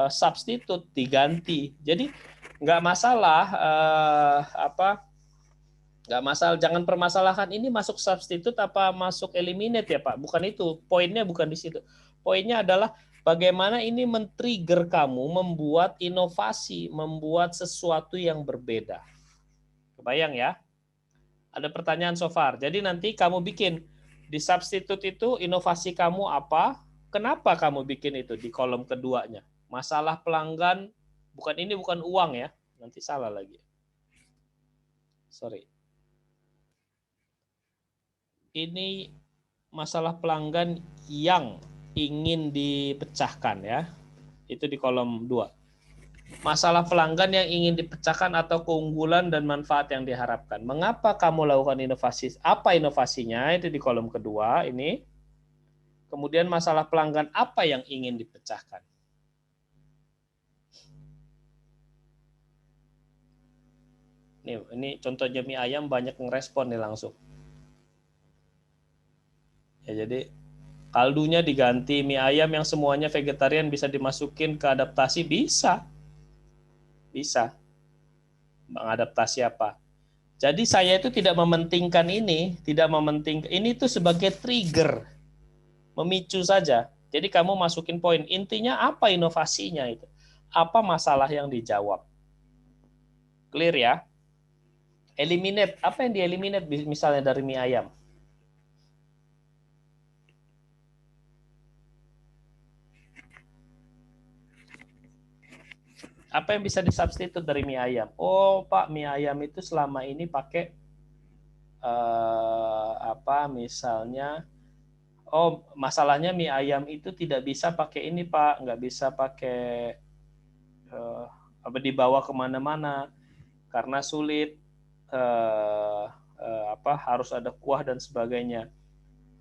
substitute, diganti. Jadi nggak masalah nggak masalah. Jangan permasalahkan ini masuk substitute apa masuk eliminate ya Pak. Bukan itu. Poinnya bukan di situ. Poinnya adalah bagaimana ini men-trigger kamu membuat inovasi, membuat sesuatu yang berbeda. Kebayang ya? Ada pertanyaan so far. Jadi nanti kamu bikin di substitute itu inovasi kamu apa? Kenapa kamu bikin itu di kolom keduanya? Masalah pelanggan, bukan uang ya. Nanti salah lagi. Sorry. Ini masalah pelanggan yang ingin dipecahkan ya. Itu di kolom 2. Masalah pelanggan yang ingin dipecahkan atau keunggulan dan manfaat yang diharapkan. Mengapa kamu lakukan inovasi? Apa inovasinya? Itu di kolom kedua ini. Kemudian masalah pelanggan apa yang ingin dipecahkan? Ini contohnya mie ayam banyak ngerespon nih langsung. Ya, jadi kaldunya diganti, mie ayam yang semuanya vegetarian bisa dimasukin ke adaptasi, bisa. Bisa. Mengadaptasi apa? Jadi saya itu tidak mementingkan ini tuh sebagai trigger. Memicu saja. Jadi kamu masukin poin. Intinya apa inovasinya itu? Apa masalah yang dijawab? Clear ya? Eliminate. Apa yang di-eliminate misalnya dari mie ayam? Apa yang bisa disubstitut dari mie ayam? Oh, Pak, mie ayam itu selama ini pakai misalnya, oh, masalahnya mie ayam itu tidak bisa pakai ini, Pak, nggak bisa pakai dibawa kemana-mana karena sulit, harus ada kuah dan sebagainya.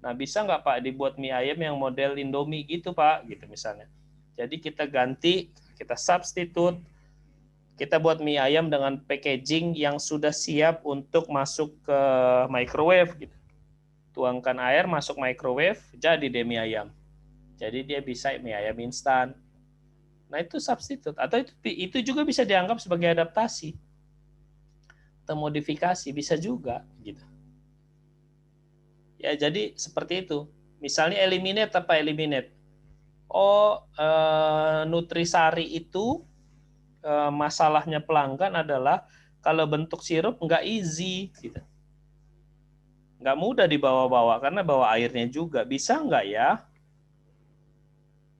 Nah, bisa nggak, Pak, dibuat mie ayam yang model Indomie gitu, Pak, gitu misalnya. Jadi kita ganti, kita substitute, kita buat mie ayam dengan packaging yang sudah siap untuk masuk ke microwave gitu. Tuangkan air, masuk microwave, jadi deh mie ayam. Jadi dia bisa mie ayam instan. Nah, itu substitute. Atau itu juga bisa dianggap sebagai adaptasi atau modifikasi, bisa juga gitu. Ya, jadi seperti itu. Misalnya eliminate apa eliminate? Oh, Nutrisari itu masalahnya pelanggan adalah kalau bentuk sirup nggak easy, gitu. Nggak mudah dibawa-bawa karena bawa airnya juga. Bisa nggak ya?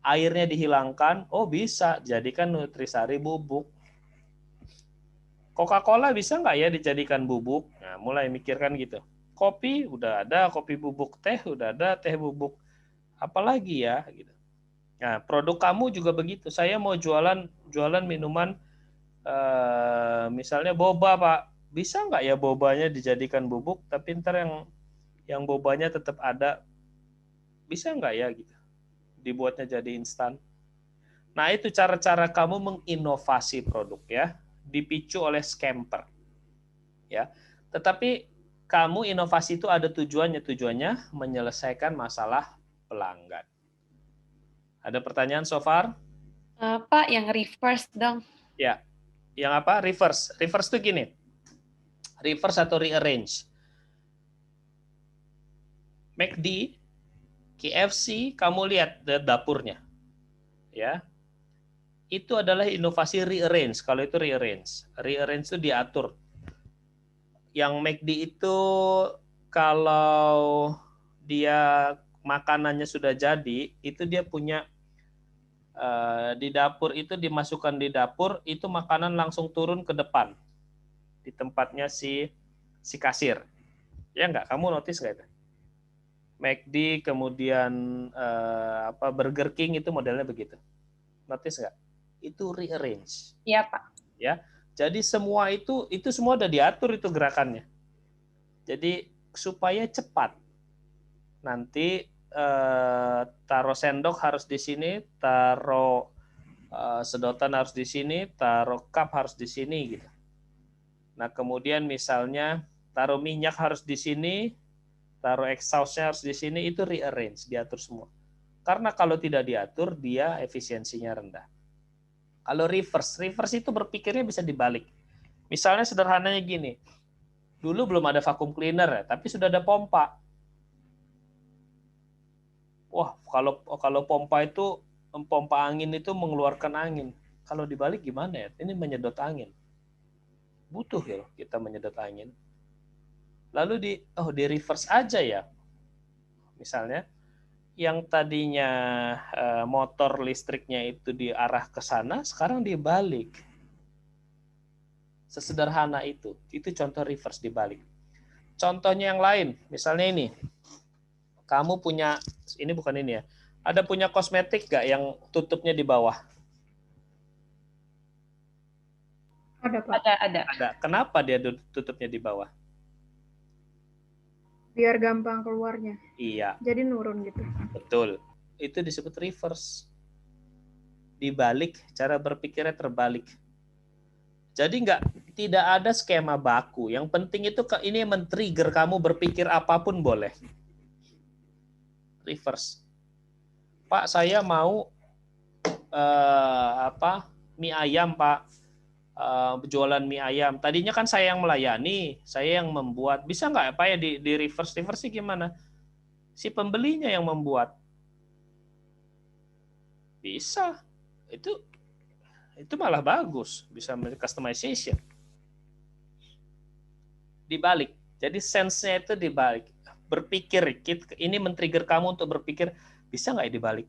Airnya dihilangkan? Oh, bisa. Jadikan Nutrisari bubuk. Coca-Cola bisa nggak ya dijadikan bubuk? Nah, mulai mikirkan gitu. Kopi udah ada, kopi bubuk. Teh udah ada, teh bubuk. Apalagi ya, gitu. Nah, produk kamu juga begitu. Saya mau jualan minuman, misalnya boba, Pak. Bisa nggak ya bobanya dijadikan bubuk, tapi ntar yang bobanya tetap ada. Bisa nggak ya gitu? Dibuatnya jadi instan. Nah, itu cara-cara kamu menginovasi produk ya, dipicu oleh scamper. Ya. Tetapi kamu inovasi itu ada tujuannya menyelesaikan masalah pelanggan. Ada pertanyaan so far?
Pak, yang reverse dong.
Ya. Yang apa? Reverse. Reverse itu gini. Reverse atau rearrange. McD, KFC, kamu lihat dapurnya. Ya. Itu adalah inovasi rearrange. Kalau itu rearrange. Rearrange itu diatur. Yang McD itu kalau dia makanannya sudah jadi, itu dia punya di dapur itu, dimasukkan di dapur, itu makanan langsung turun ke depan di tempatnya si kasir. Ya nggak? Kamu notice nggak itu? McD kemudian Burger King itu modelnya begitu. Notice nggak? Itu rearrange.
Iya, Pak.
Ya. Jadi semua itu semua udah diatur itu gerakannya. Jadi supaya cepat. Nanti taruh sendok harus di sini, taruh sedotan harus di sini, taruh cup harus di sini gitu. Nah, kemudian misalnya taruh minyak harus di sini, taruh exhaust-nya harus di sini, itu rearrange, diatur semua. Karena kalau tidak diatur, dia efisiensinya rendah. Kalau reverse itu berpikirnya bisa dibalik. Misalnya sederhananya gini, dulu belum ada vacuum cleaner ya, tapi sudah ada pompa. Wah, kalau pompa angin itu mengeluarkan angin. Kalau dibalik gimana ya? Ini menyedot angin. Butuh ya kita menyedot angin. Lalu di reverse aja ya. Misalnya yang tadinya motor listriknya itu diarah ke sana, sekarang dibalik. Sesederhana itu. Itu contoh reverse dibalik. Contohnya yang lain, misalnya ini. Kamu punya, ini bukan ini ya, ada punya kosmetik nggak yang tutupnya di bawah?
Ada, Pak.
Ada.
Ada. Kenapa dia tutupnya di bawah?
Biar gampang keluarnya.
Iya.
Jadi nurun gitu.
Betul. Itu disebut reverse. Dibalik, cara berpikirnya terbalik. Jadi tidak ada skema baku. Yang penting itu ini men-trigger kamu berpikir apapun boleh. Reverse. Pak, saya mau mie ayam, Pak. Jualan mie ayam. Tadinya kan saya yang melayani, saya yang membuat. Bisa nggak Pak ya di reverse? Reverse gimana? Si pembelinya yang membuat. Bisa. Itu malah bagus, bisa customization. Dibalik. Jadi sense-nya itu dibalik. Berpikir, ini men-trigger kamu untuk berpikir, bisa nggak ya dibalik?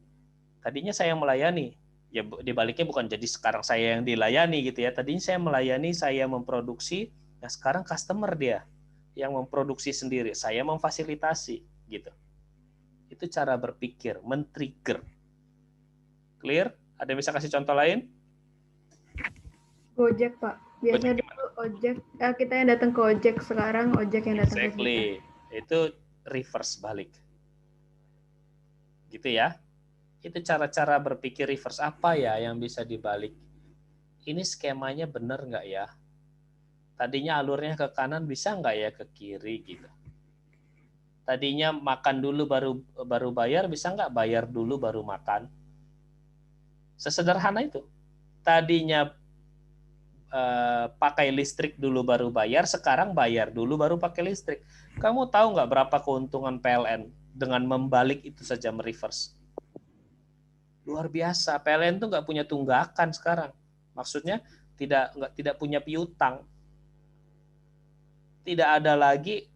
Tadinya saya melayani, ya dibaliknya bukan jadi sekarang saya yang dilayani gitu ya. Tadinya saya melayani, saya memproduksi, nah sekarang customer dia yang memproduksi sendiri, saya memfasilitasi gitu. Itu cara berpikir, men-trigger. Clear? Ada yang bisa kasih contoh lain?
Gojek, Pak. Biasanya dulu ojek, kita yang datang ke ojek, sekarang ojek yang datang ke kita.
Exactly. Itu reverse balik. Gitu ya. Itu cara-cara berpikir reverse. Apa ya yang bisa dibalik? Ini skemanya benar nggak ya? Tadinya alurnya ke kanan, bisa nggak ya ke kiri gitu. Tadinya makan dulu baru bayar, bisa nggak bayar dulu baru makan? Sesederhana itu. Tadinya pakai listrik dulu baru bayar, sekarang bayar dulu baru pakai listrik. Kamu tahu nggak berapa keuntungan PLN dengan membalik itu saja, mereverse? Luar biasa. PLN tuh nggak punya tunggakan sekarang. Maksudnya tidak punya piutang. Tidak ada lagi,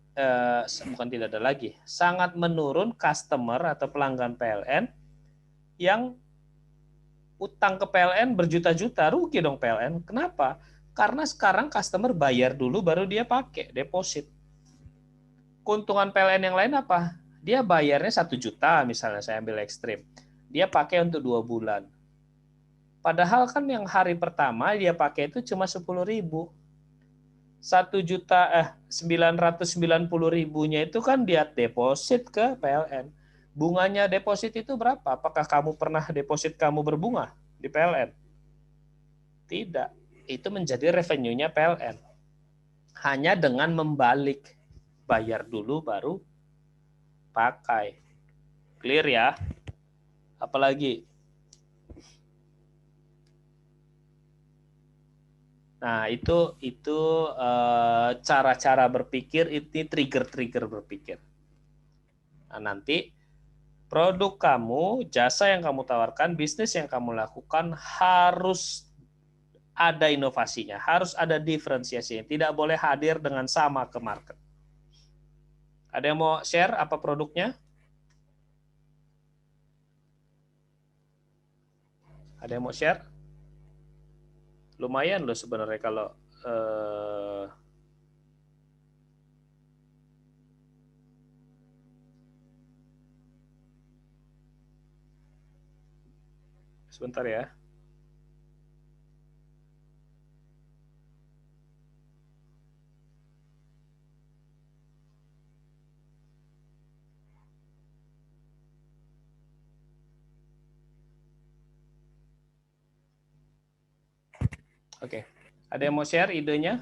bukan tidak ada lagi, sangat menurun customer atau pelanggan PLN yang utang ke PLN berjuta-juta, rugi dong PLN. Kenapa? Karena sekarang customer bayar dulu baru dia pakai deposit. Keuntungan PLN yang lain apa? Dia bayarnya 1 juta misalnya, saya ambil ekstrim. Dia pakai untuk 2 bulan. Padahal kan yang hari pertama dia pakai itu cuma 10.000. 1.990.000-nya itu kan dia deposit ke PLN. Bunganya deposit itu berapa? Apakah kamu pernah deposit kamu berbunga di PLN? Tidak. Itu menjadi revenue-nya PLN. Hanya dengan membalik. Bayar dulu baru pakai. Clear ya? Apalagi? Nah, itu cara-cara berpikir, itu trigger-trigger berpikir. Nah, nanti produk kamu, jasa yang kamu tawarkan, bisnis yang kamu lakukan harus ada inovasinya, harus ada diferensiasinya, tidak boleh hadir dengan sama ke market. Ada yang mau share apa produknya? Ada yang mau share? Lumayan loh sebenarnya kalau sebentar ya. Oke. Ada yang mau share idenya?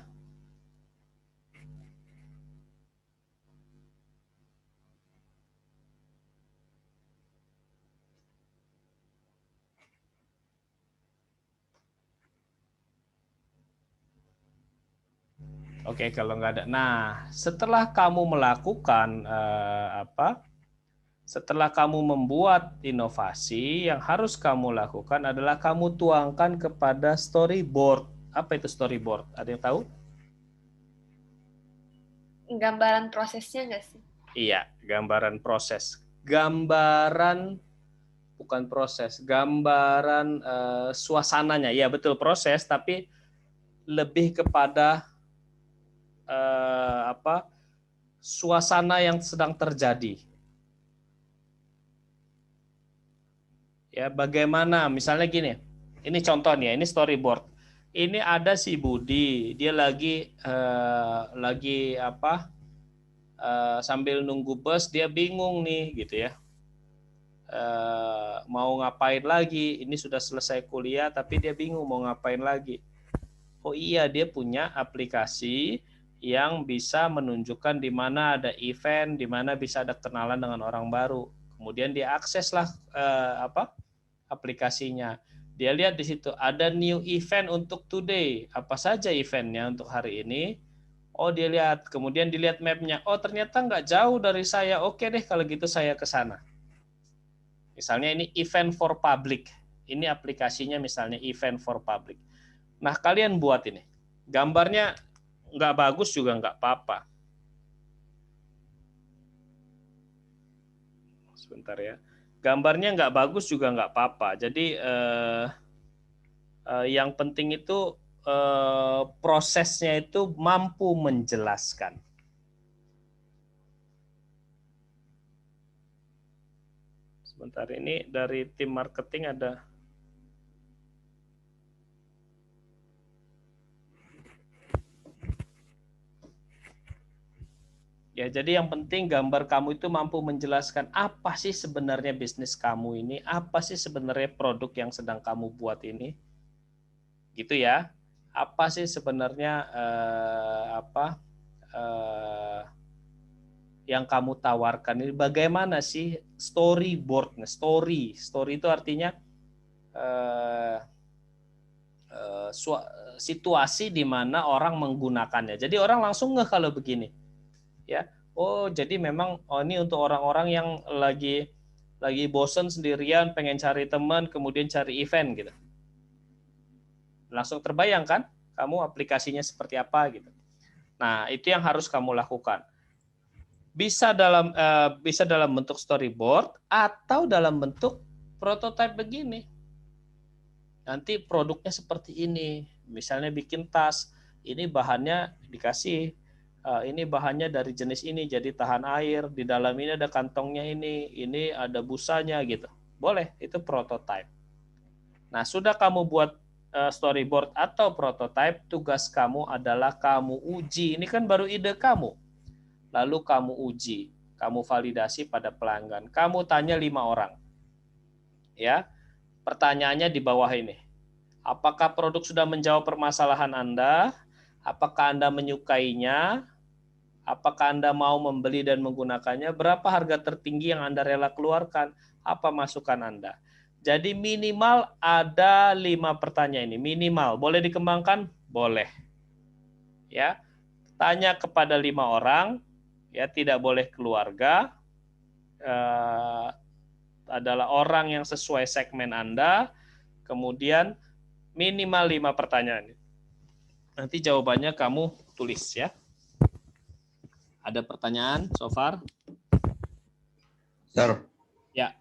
Oke, kalau nggak ada. Nah, setelah kamu melakukan setelah kamu membuat inovasi, yang harus kamu lakukan adalah kamu tuangkan kepada storyboard. Apa itu storyboard? Ada yang tahu?
Gambaran prosesnya nggak sih?
Iya, gambaran proses. Gambaran bukan proses, gambaran suasananya. Ya betul, proses, tapi lebih kepada suasana yang sedang terjadi. Ya, bagaimana? Misalnya gini. Ini contohnya, ini storyboard. Ini ada si Budi, dia lagi sambil nunggu bus, dia bingung nih gitu ya. Mau ngapain lagi? Ini sudah selesai kuliah tapi dia bingung mau ngapain lagi. Oh iya, dia punya aplikasi yang bisa menunjukkan di mana ada event, di mana bisa ada kenalan dengan orang baru. Kemudian dia akseslah aplikasinya. Dia lihat di situ ada new event untuk today. Apa saja eventnya untuk hari ini? Oh, dia lihat. Kemudian dilihat mapnya. Oh, ternyata nggak jauh dari saya. Oke deh, kalau gitu saya ke sana. Misalnya ini event for public. Ini aplikasinya misalnya event for public. Nah, kalian buat ini. Gambarnya nggak bagus juga nggak apa-apa. Sebentar ya. Gambarnya nggak bagus juga nggak apa-apa. Jadi yang penting itu prosesnya itu mampu menjelaskan. Sebentar, ini dari tim marketing ada. Ya, jadi yang penting gambar kamu itu mampu menjelaskan apa sih sebenarnya bisnis kamu ini, apa sih sebenarnya produk yang sedang kamu buat ini, gitu ya. Apa sih sebenarnya yang kamu tawarkan ini? Bagaimana sih storyboardnya? Story itu artinya situasi di mana orang menggunakannya. Jadi orang langsung ngeh kalau begini. Ya, oh jadi memang ini untuk orang-orang yang lagi bosen sendirian, pengen cari teman, kemudian cari event gitu. Langsung terbayang kan, kamu aplikasinya seperti apa gitu. Nah, itu yang harus kamu lakukan. Bisa dalam bentuk storyboard atau dalam bentuk prototype begini. Nanti produknya seperti ini. Misalnya bikin tas, ini bahannya dikasih. Ini bahannya dari jenis ini, jadi tahan air. Di dalam ini ada kantongnya ini ada busanya gitu. Boleh, itu prototype. Nah, sudah kamu buat storyboard atau prototype, tugas kamu adalah kamu uji. Ini kan baru ide kamu. Lalu kamu uji, kamu validasi pada pelanggan. Kamu tanya 5 orang. Ya, pertanyaannya di bawah ini. Apakah produk sudah menjawab permasalahan Anda? Apakah Anda menyukainya? Apakah Anda mau membeli dan menggunakannya? Berapa harga tertinggi yang Anda rela keluarkan? Apa masukan Anda? Jadi minimal ada 5 pertanyaan ini. Minimal. Boleh dikembangkan? Boleh. Ya. Tanya kepada 5 orang. Ya, tidak boleh keluarga. Adalah orang yang sesuai segmen Anda. Kemudian minimal 5 pertanyaan. Nanti jawabannya kamu tulis ya. Ada pertanyaan so far?
Sir,
Ya.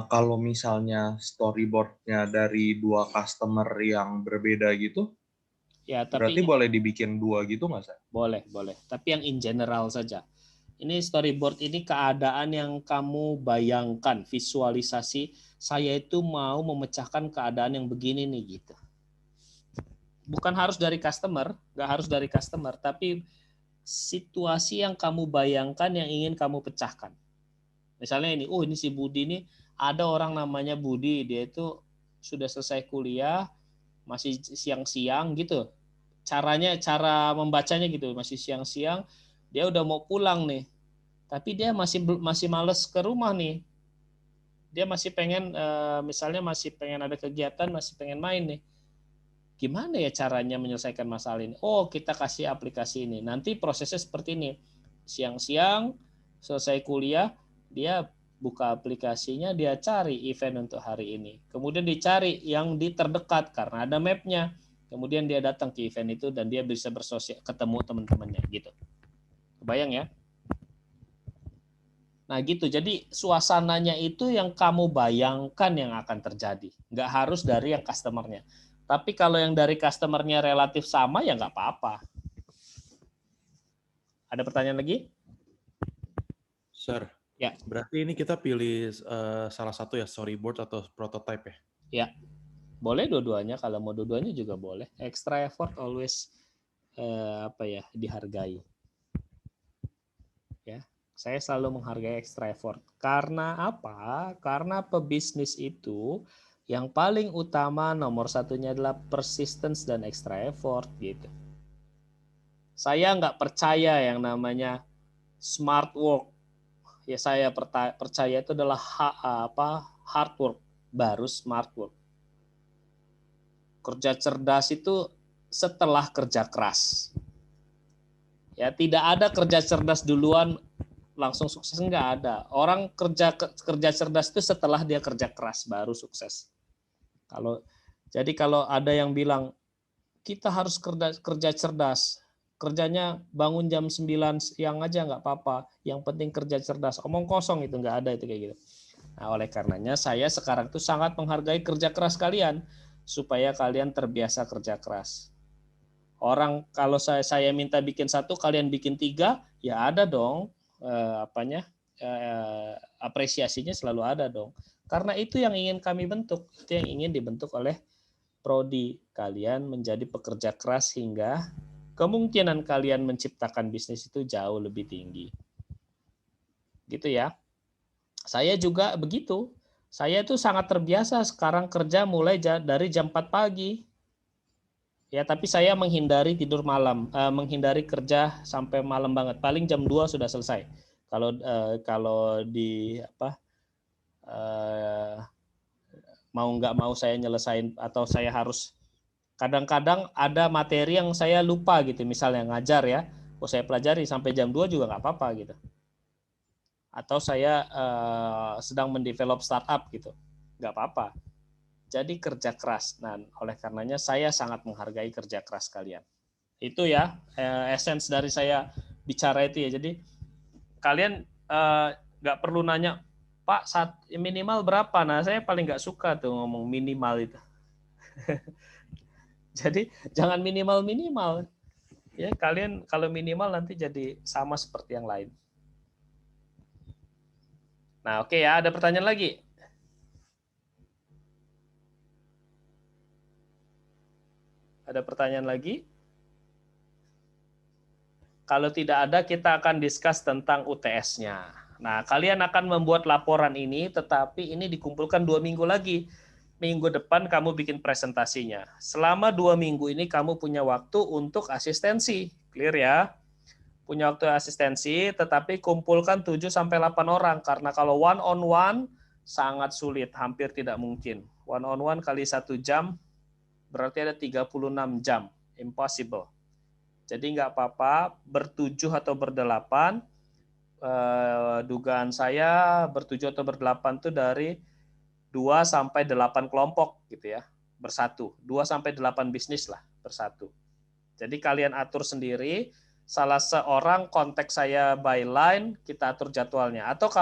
Kalau misalnya storyboardnya dari 2 customer yang berbeda gitu,
Ya, tapi
berarti boleh dibikin 2 gitu nggak, Sir?
boleh. Tapi yang in general saja. Ini storyboard ini keadaan yang kamu bayangkan, visualisasi. Saya itu mau memecahkan keadaan yang begini nih gitu. Bukan harus dari customer, nggak harus dari customer, tapi situasi yang kamu bayangkan yang ingin kamu pecahkan. Misalnya ini, ini si Budi ini, ada orang namanya Budi, dia itu sudah selesai kuliah, masih siang-siang gitu. Cara membacanya gitu, masih siang-siang, dia udah mau pulang nih. Tapi dia masih males ke rumah nih. Dia masih pengen misalnya masih pengen ada kegiatan, masih pengen main nih. Gimana ya caranya menyelesaikan masalah ini? Oh, kita kasih aplikasi ini. Nanti prosesnya seperti ini. Siang-siang, selesai kuliah, dia buka aplikasinya, dia cari event untuk hari ini. Kemudian dicari yang di terdekat karena ada mapnya. Kemudian dia datang ke event itu dan dia bisa ketemu teman-temannya gitu. Kebayang ya? Nah gitu, jadi suasananya itu yang kamu bayangkan yang akan terjadi. Nggak harus dari yang customer-nya. Tapi kalau yang dari customer-nya relatif sama, ya nggak apa-apa. Ada pertanyaan lagi?
Sir,
Ya.
berarti ini kita pilih salah satu ya, storyboard atau prototype ya?
Ya, boleh dua-duanya. Kalau mau dua-duanya juga boleh. Extra effort always dihargai. Ya, saya selalu menghargai extra effort. Karena apa? Karena pebisnis itu yang paling utama nomor satunya adalah persistence dan extra effort gitu. Saya nggak percaya yang namanya smart work. Ya saya percaya itu adalah hard work baru smart work. Kerja cerdas itu setelah kerja keras. Ya tidak ada kerja cerdas duluan langsung sukses, nggak ada. Orang kerja cerdas itu setelah dia kerja keras baru sukses. Kalau ada yang bilang kita harus kerja cerdas, kerjanya bangun jam 9 siang aja nggak apa-apa, yang penting kerja cerdas, omong kosong itu, nggak ada itu kayak gitu. Nah, oleh karenanya saya sekarang tuh sangat menghargai kerja keras kalian supaya kalian terbiasa kerja keras. Orang kalau saya minta bikin 1, kalian bikin 3, ya ada dong apresiasinya selalu ada dong. Karena itu yang ingin kami bentuk, itu yang ingin dibentuk oleh prodi. Kalian menjadi pekerja keras hingga kemungkinan kalian menciptakan bisnis itu jauh lebih tinggi. Gitu ya. Saya juga begitu. Saya tuh sangat terbiasa sekarang kerja mulai dari jam 4 pagi. Ya, tapi saya menghindari tidur malam, menghindari kerja sampai malam banget. Paling jam 2 sudah selesai. Kalau mau nggak mau saya nyelesain, atau saya harus, kadang-kadang ada materi yang saya lupa gitu, misalnya ngajar ya, saya pelajari sampai jam 2 juga nggak apa-apa gitu. Atau saya sedang mendevelop startup gitu, nggak apa-apa. Jadi kerja keras. Nah, oleh karenanya saya sangat menghargai kerja keras kalian. Itu ya essence dari saya bicara itu ya. Jadi kalian nggak perlu nanya, Pak, minimal berapa? Nah, saya paling nggak suka tuh ngomong minimal itu. Jadi jangan minimal. Ya, kalian kalau minimal nanti jadi sama seperti yang lain. Nah, oke ya, ada pertanyaan lagi? Ada pertanyaan lagi? Kalau tidak ada, kita akan discuss tentang UTS-nya. Nah, kalian akan membuat laporan ini, tetapi ini dikumpulkan 2 minggu lagi. Minggu depan kamu bikin presentasinya. Selama 2 minggu ini kamu punya waktu untuk asistensi. Clear ya? Punya waktu asistensi, tetapi kumpulkan 7-8 orang. Karena kalau one on one, sangat sulit, hampir tidak mungkin. One on one kali 1 jam, berarti ada 36 jam. Impossible. Jadi nggak apa-apa, ber-7 atau ber-8, dugaan saya ber-7 atau ber-8 itu dari 2 sampai 8 kelompok gitu ya, bersatu. 2 sampai 8 bisnis lah, bersatu. Jadi kalian atur sendiri, salah seorang kontak saya by line, kita atur jadwalnya. Atau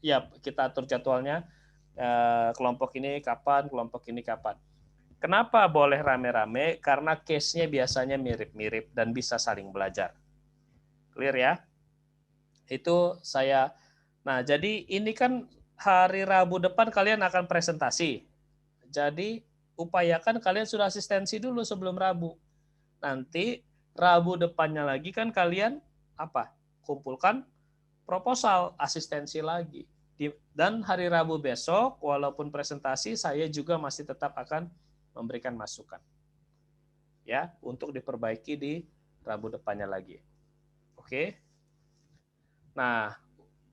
ya kita atur jadwalnya, kelompok ini kapan, kelompok ini kapan. Kenapa boleh rame-rame? Karena case-nya biasanya mirip-mirip dan bisa saling belajar. Clear ya? Itu saya. Nah, jadi ini kan hari Rabu depan kalian akan presentasi. Jadi upayakan kalian sudah asistensi dulu sebelum Rabu. Nanti Rabu depannya lagi kan kalian kumpulkan proposal asistensi lagi. Dan hari Rabu besok, walaupun presentasi, saya juga masih tetap akan memberikan masukan ya untuk diperbaiki di Rabu depannya lagi. Oke. Nah,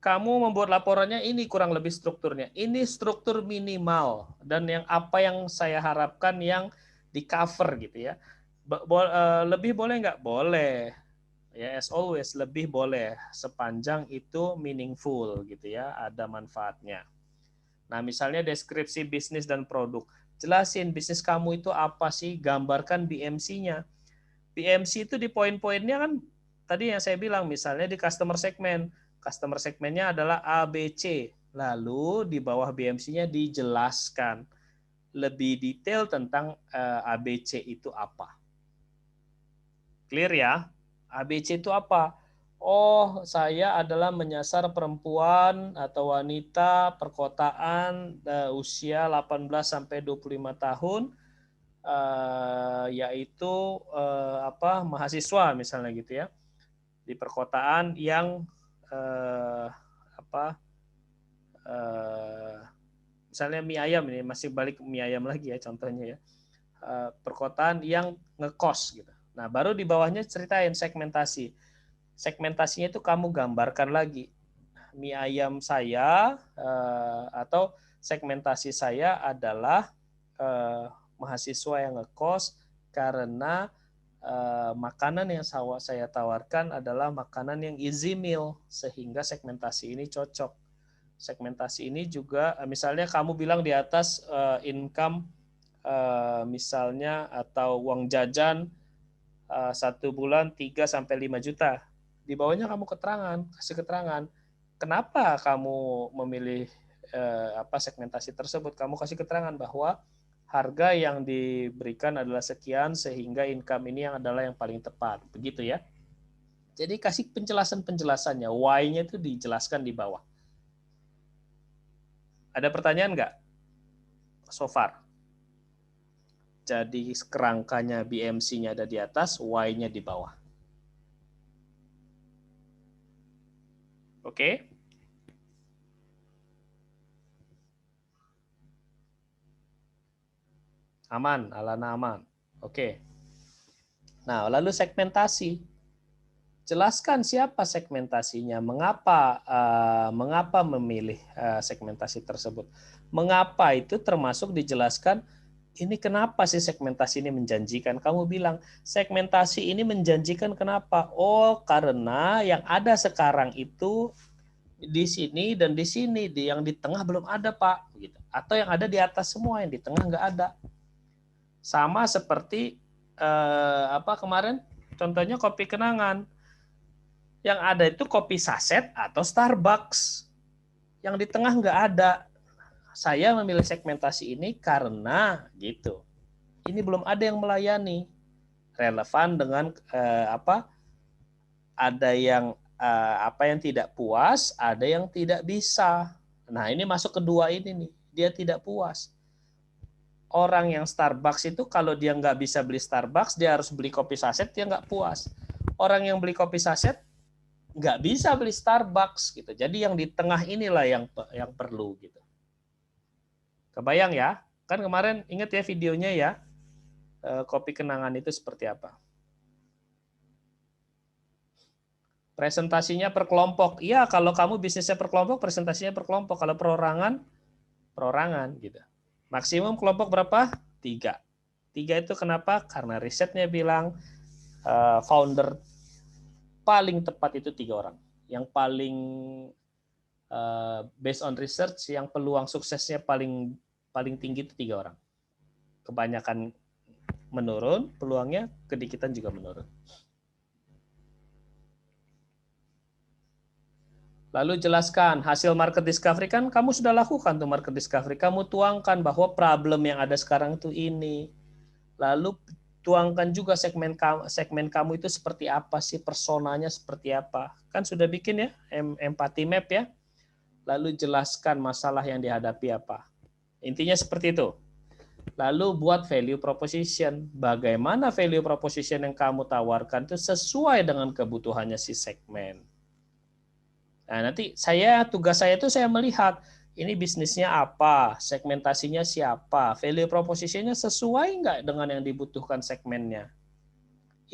kamu membuat laporannya ini kurang lebih strukturnya. Ini struktur minimal dan yang saya harapkan yang di cover gitu ya. Lebih boleh nggak? Boleh. Ya, as always lebih boleh sepanjang itu meaningful gitu ya, ada manfaatnya. Nah, misalnya deskripsi bisnis dan produk. Jelasin bisnis kamu itu apa sih, gambarkan BMC-nya. BMC itu di poin-poinnya kan tadi yang saya bilang, misalnya di customer segment. Customer segmentnya adalah ABC. Lalu di bawah BMC-nya dijelaskan lebih detail tentang ABC itu apa. Clear ya? ABC itu apa? Oh, saya adalah menyasar perempuan atau wanita perkotaan usia 18 sampai 25 tahun, yaitu mahasiswa misalnya gitu ya, di perkotaan yang misalnya mie ayam, ini masih balik mie ayam lagi ya contohnya ya, perkotaan yang ngekos gitu. Nah, baru di bawahnya ceritain segmentasi. Segmentasinya itu kamu gambarkan lagi. Mie ayam saya atau segmentasi saya adalah mahasiswa yang ngekos karena makanan yang saya tawarkan adalah makanan yang easy meal, sehingga segmentasi ini cocok. Segmentasi ini juga, misalnya kamu bilang di atas income misalnya atau uang jajan 1 bulan 3 sampai 5 juta. Di bawahnya kamu kasih keterangan. Kenapa kamu memilih segmentasi tersebut? Kamu kasih keterangan bahwa harga yang diberikan adalah sekian sehingga income ini yang adalah yang paling tepat. Begitu ya. Jadi kasih penjelasan-penjelasannya. Why-nya itu dijelaskan di bawah. Ada pertanyaan nggak? So far. Jadi kerangkanya BMC-nya ada di atas, Y-nya di bawah. Oke? Aman, Alana aman. Oke. Nah, lalu segmentasi. Jelaskan siapa segmentasinya, mengapa memilih segmentasi tersebut. Mengapa itu termasuk dijelaskan, ini kenapa sih segmentasi ini menjanjikan? Kamu bilang, segmentasi ini menjanjikan kenapa? Oh, karena yang ada sekarang itu di sini dan di sini, yang di tengah belum ada, Pak. Gitu. Atau yang ada di atas semua, yang di tengah nggak ada. Sama seperti kemarin, contohnya kopi kenangan. Yang ada itu kopi saset atau Starbucks. Yang di tengah nggak ada. Saya memilih segmentasi ini karena gitu. Ini belum ada yang melayani. Relevan dengan ada yang yang tidak puas, ada yang tidak bisa. Nah, ini masuk kedua ini nih. Dia tidak puas. Orang yang Starbucks itu kalau dia nggak bisa beli Starbucks, dia harus beli kopi saset, dia nggak puas. Orang yang beli kopi saset nggak bisa beli Starbucks gitu. Jadi yang di tengah inilah yang perlu gitu. Kebayang ya? Kan kemarin ingat ya videonya ya, kopi kenangan itu seperti apa? Presentasinya per kelompok. Iya, kalau kamu bisnisnya per kelompok, presentasinya per kelompok. Kalau perorangan gitu. Maksimum kelompok berapa? 3. 3 itu kenapa? Karena risetnya bilang founder paling tepat itu 3 orang. Yang paling based on research, yang peluang suksesnya paling tinggi itu 3 orang. Kebanyakan menurun, peluangnya kedikitan juga menurun. Lalu jelaskan hasil market discovery, kan kamu sudah lakukan tuh market discovery. Kamu tuangkan bahwa problem yang ada sekarang itu ini. Lalu tuangkan juga segmen kamu itu seperti apa sih, personanya seperti apa. Kan sudah bikin ya, empathy map ya. Lalu jelaskan masalah yang dihadapi apa. Intinya seperti itu. Lalu buat value proposition. Bagaimana value proposition yang kamu tawarkan itu sesuai dengan kebutuhannya si segmen. Nah, nanti tugas saya itu saya melihat ini bisnisnya apa, segmentasinya siapa, value proposition-nya sesuai nggak dengan yang dibutuhkan segmennya.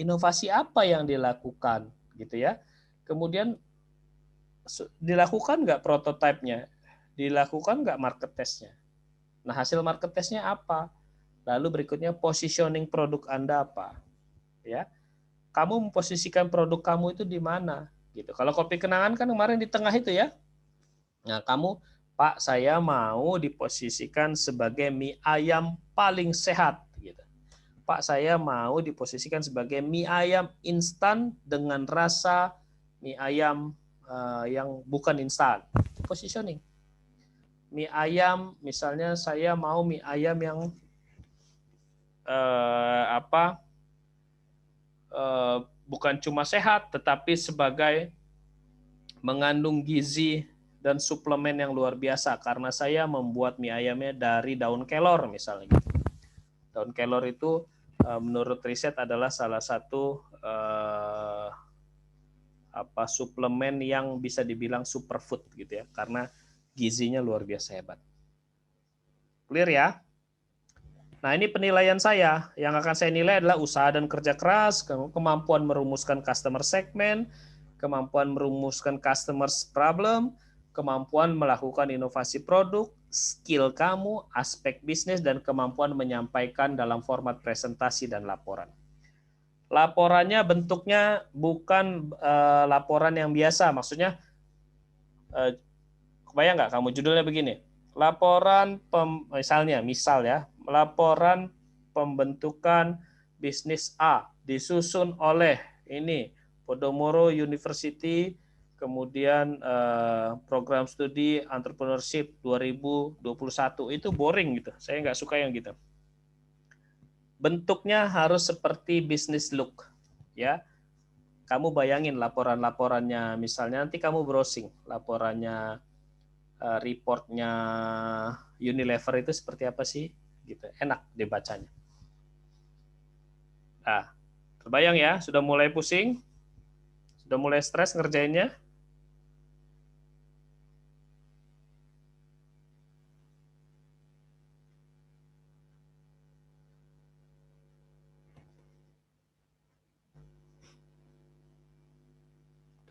Inovasi apa yang dilakukan, gitu ya. Kemudian dilakukan nggak prototipe-nya, dilakukan nggak market test-nya. Nah, hasil market test-nya apa? Lalu berikutnya positioning produk Anda apa? Ya, kamu memposisikan produk kamu itu di mana? Gitu. Kalau kopi kenangan kan kemarin di tengah itu ya. Nah, kamu, Pak, saya mau diposisikan sebagai mie ayam paling sehat. Gitu. Pak, saya mau diposisikan sebagai mie ayam instan dengan rasa mie ayam yang bukan instan. Positioning. Mie ayam, misalnya saya mau mie ayam yang bukan cuma sehat, tetapi sebagai mengandung gizi dan suplemen yang luar biasa, karena saya membuat mie ayamnya dari daun kelor misalnya. Daun kelor itu menurut riset adalah salah satu suplemen yang bisa dibilang superfood gitu ya, karena gizinya luar biasa hebat. Clear ya? Nah, ini penilaian saya. Yang akan saya nilai adalah usaha dan kerja keras, kemampuan merumuskan customer segment, kemampuan merumuskan customer's problem, kemampuan melakukan inovasi produk, skill kamu, aspek bisnis, dan kemampuan menyampaikan dalam format presentasi dan laporan. laporannya bentuknya bukan laporan yang biasa. Maksudnya, kebayang nggak kamu judulnya begini? Laporan misal ya, laporan pembentukan bisnis A disusun oleh ini Podomoro University, kemudian program studi entrepreneurship 2021. Itu boring gitu. Saya nggak suka yang gitu. Bentuknya harus seperti business look, ya. Kamu bayangin laporan-laporannya, misalnya nanti kamu browsing laporannya, reportnya Unilever itu seperti apa sih, gitu. Enak dibacanya. Nah, terbayang ya, sudah mulai pusing, sudah mulai stres ngerjainnya.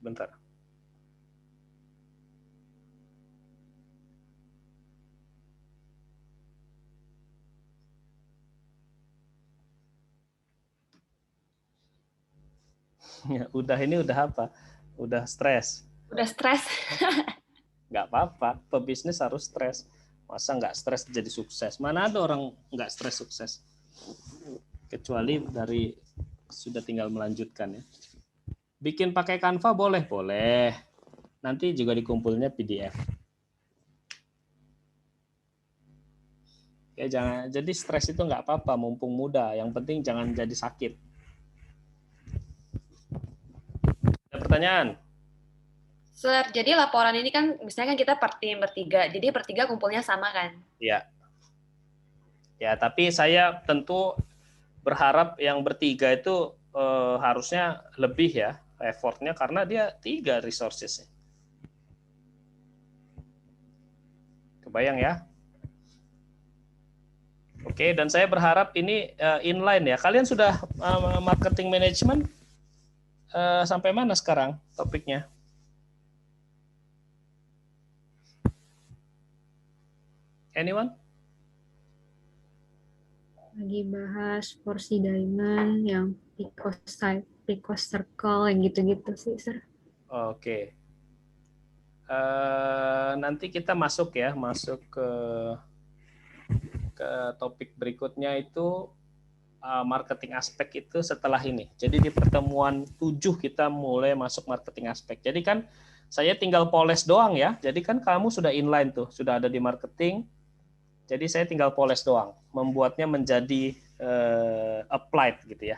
Bentar. Ya, ini udah apa? Udah stres.
Udah stres.
Nggak apa-apa, pebisnis harus stres. Masa nggak stres jadi sukses? Mana ada orang nggak stres sukses? Kecuali dari sudah tinggal melanjutkan ya. Bikin pakai Canva boleh? Boleh. Nanti juga dikumpulnya PDF. Ya, jangan jadi stres itu nggak apa-apa, mumpung muda. Yang penting jangan jadi sakit. Ada pertanyaan?
Sir, jadi laporan ini kan misalnya kan kita per tim bertiga, jadi bertiga kumpulnya sama kan?
Ya. Ya, tapi saya tentu berharap yang bertiga itu harusnya lebih ya effortnya, karena dia 3 resources. Kebayang ya? Oke, dan saya berharap ini inline ya. Kalian sudah marketing management sampai mana sekarang topiknya? Anyone?
Lagi bahas porsi diamond yang pre-cost circle yang gitu-gitu sih, Sir.
Oke. Nanti kita masuk ke topik berikutnya itu marketing aspek itu setelah ini. Jadi di pertemuan 7 kita mulai masuk marketing aspek. Jadi kan saya tinggal poles doang ya. Jadi kan kamu sudah inline tuh, sudah ada di marketing. Jadi saya tinggal poles doang, membuatnya menjadi applied gitu ya.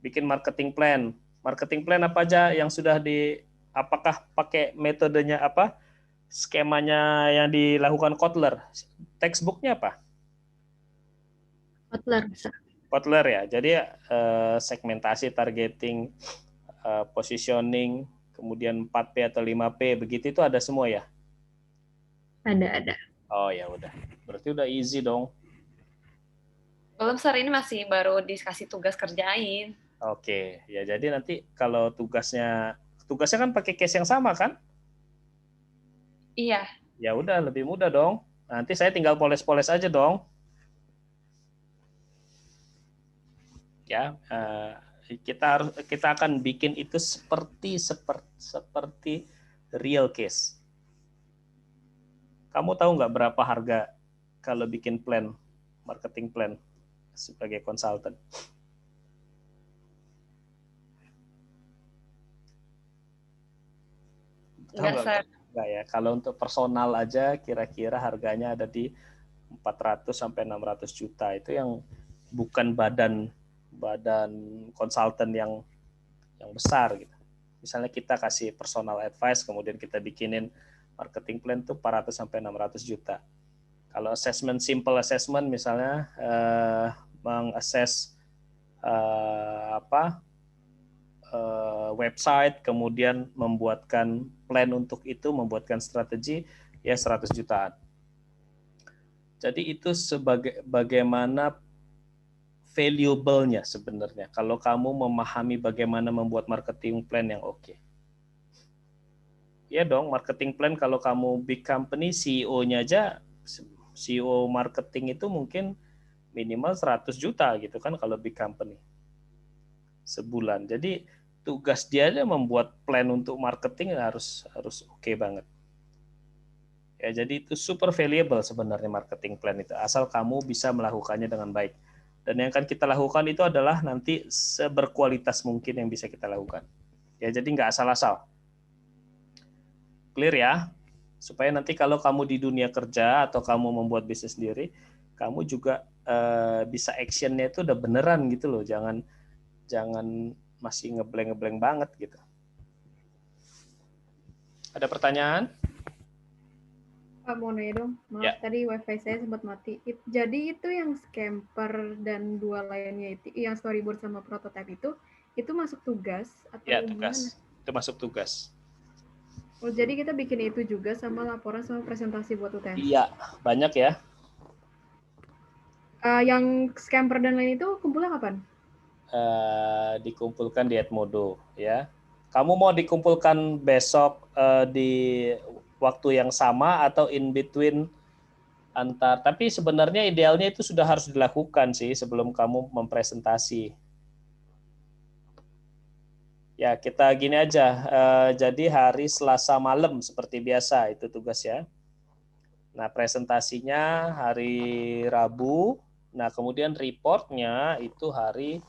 Bikin marketing plan. Marketing plan apa aja yang sudah apakah pakai metodenya apa? Skemanya yang dilakukan Kotler. Textbooknya apa?
Kotler, Sir.
Kotler ya. Jadi segmentasi, targeting, positioning, kemudian 4P atau 5P, begitu itu ada semua ya?
Ada.
Oh ya udah. Berarti udah easy dong.
Belum, Sir, ini masih baru dikasih tugas kerjain.
Oke, ya jadi nanti kalau tugasnya kan pakai case yang sama kan?
Iya.
Ya udah, lebih mudah dong. Nanti saya tinggal poles-poles aja dong. Ya, kita akan bikin itu seperti real case. Kamu tahu nggak berapa harga kalau bikin plan, marketing plan sebagai konsultan?
Enggak, Sir.
Enggak ya. Kalau untuk personal aja kira-kira harganya ada di 400 sampai 600 juta. Itu yang bukan badan konsultan yang besar gitu. Misalnya kita kasih personal advice, kemudian kita bikinin marketing plan tuh 400 sampai 600 juta. Kalau simple assessment misalnya mengakses website, kemudian membuatkan plan untuk itu, membuatkan strategi, ya 100 jutaan. Jadi itu bagaimana valuable-nya sebenarnya. Kalau kamu memahami bagaimana membuat marketing plan yang oke. Ya dong, marketing plan kalau kamu big company, CEO-nya aja, CEO marketing itu mungkin minimal 100 juta gitu kan kalau big company sebulan. Jadi tugas dia aja membuat plan untuk marketing harus oke banget. Ya, jadi itu super valuable sebenarnya marketing plan itu, asal kamu bisa melakukannya dengan baik. Dan yang akan kita lakukan itu adalah nanti seberkualitas mungkin yang bisa kita lakukan. Ya, jadi nggak asal-asal. Clear ya? Supaya nanti kalau kamu di dunia kerja atau kamu membuat bisnis sendiri, kamu juga bisa actionnya itu udah beneran gitu loh. Jangan masih ngebleng banget gitu. Ada pertanyaan?
Pak, mau nanya dong. Maaf,
Ya.
tadi wifi saya sempat mati. Jadi itu yang scamper dan dua lainnya itu, yang storyboard sama prototype itu masuk tugas atau
Ya,
gimana?
tugas. Itu masuk tugas.
Oh, jadi kita bikin itu juga sama laporan sama presentasi buat UTS.
Iya, banyak ya.
Yang scamper dan lain itu kumpulnya kapan?
Dikumpulkan di Edmodo ya. Kamu mau dikumpulkan besok di waktu yang sama atau in between antar, tapi sebenarnya idealnya itu sudah harus dilakukan sih sebelum kamu mempresentasi. Ya, kita gini aja, jadi hari Selasa malam seperti biasa itu tugas ya. Nah, presentasinya hari Rabu, nah kemudian reportnya itu hari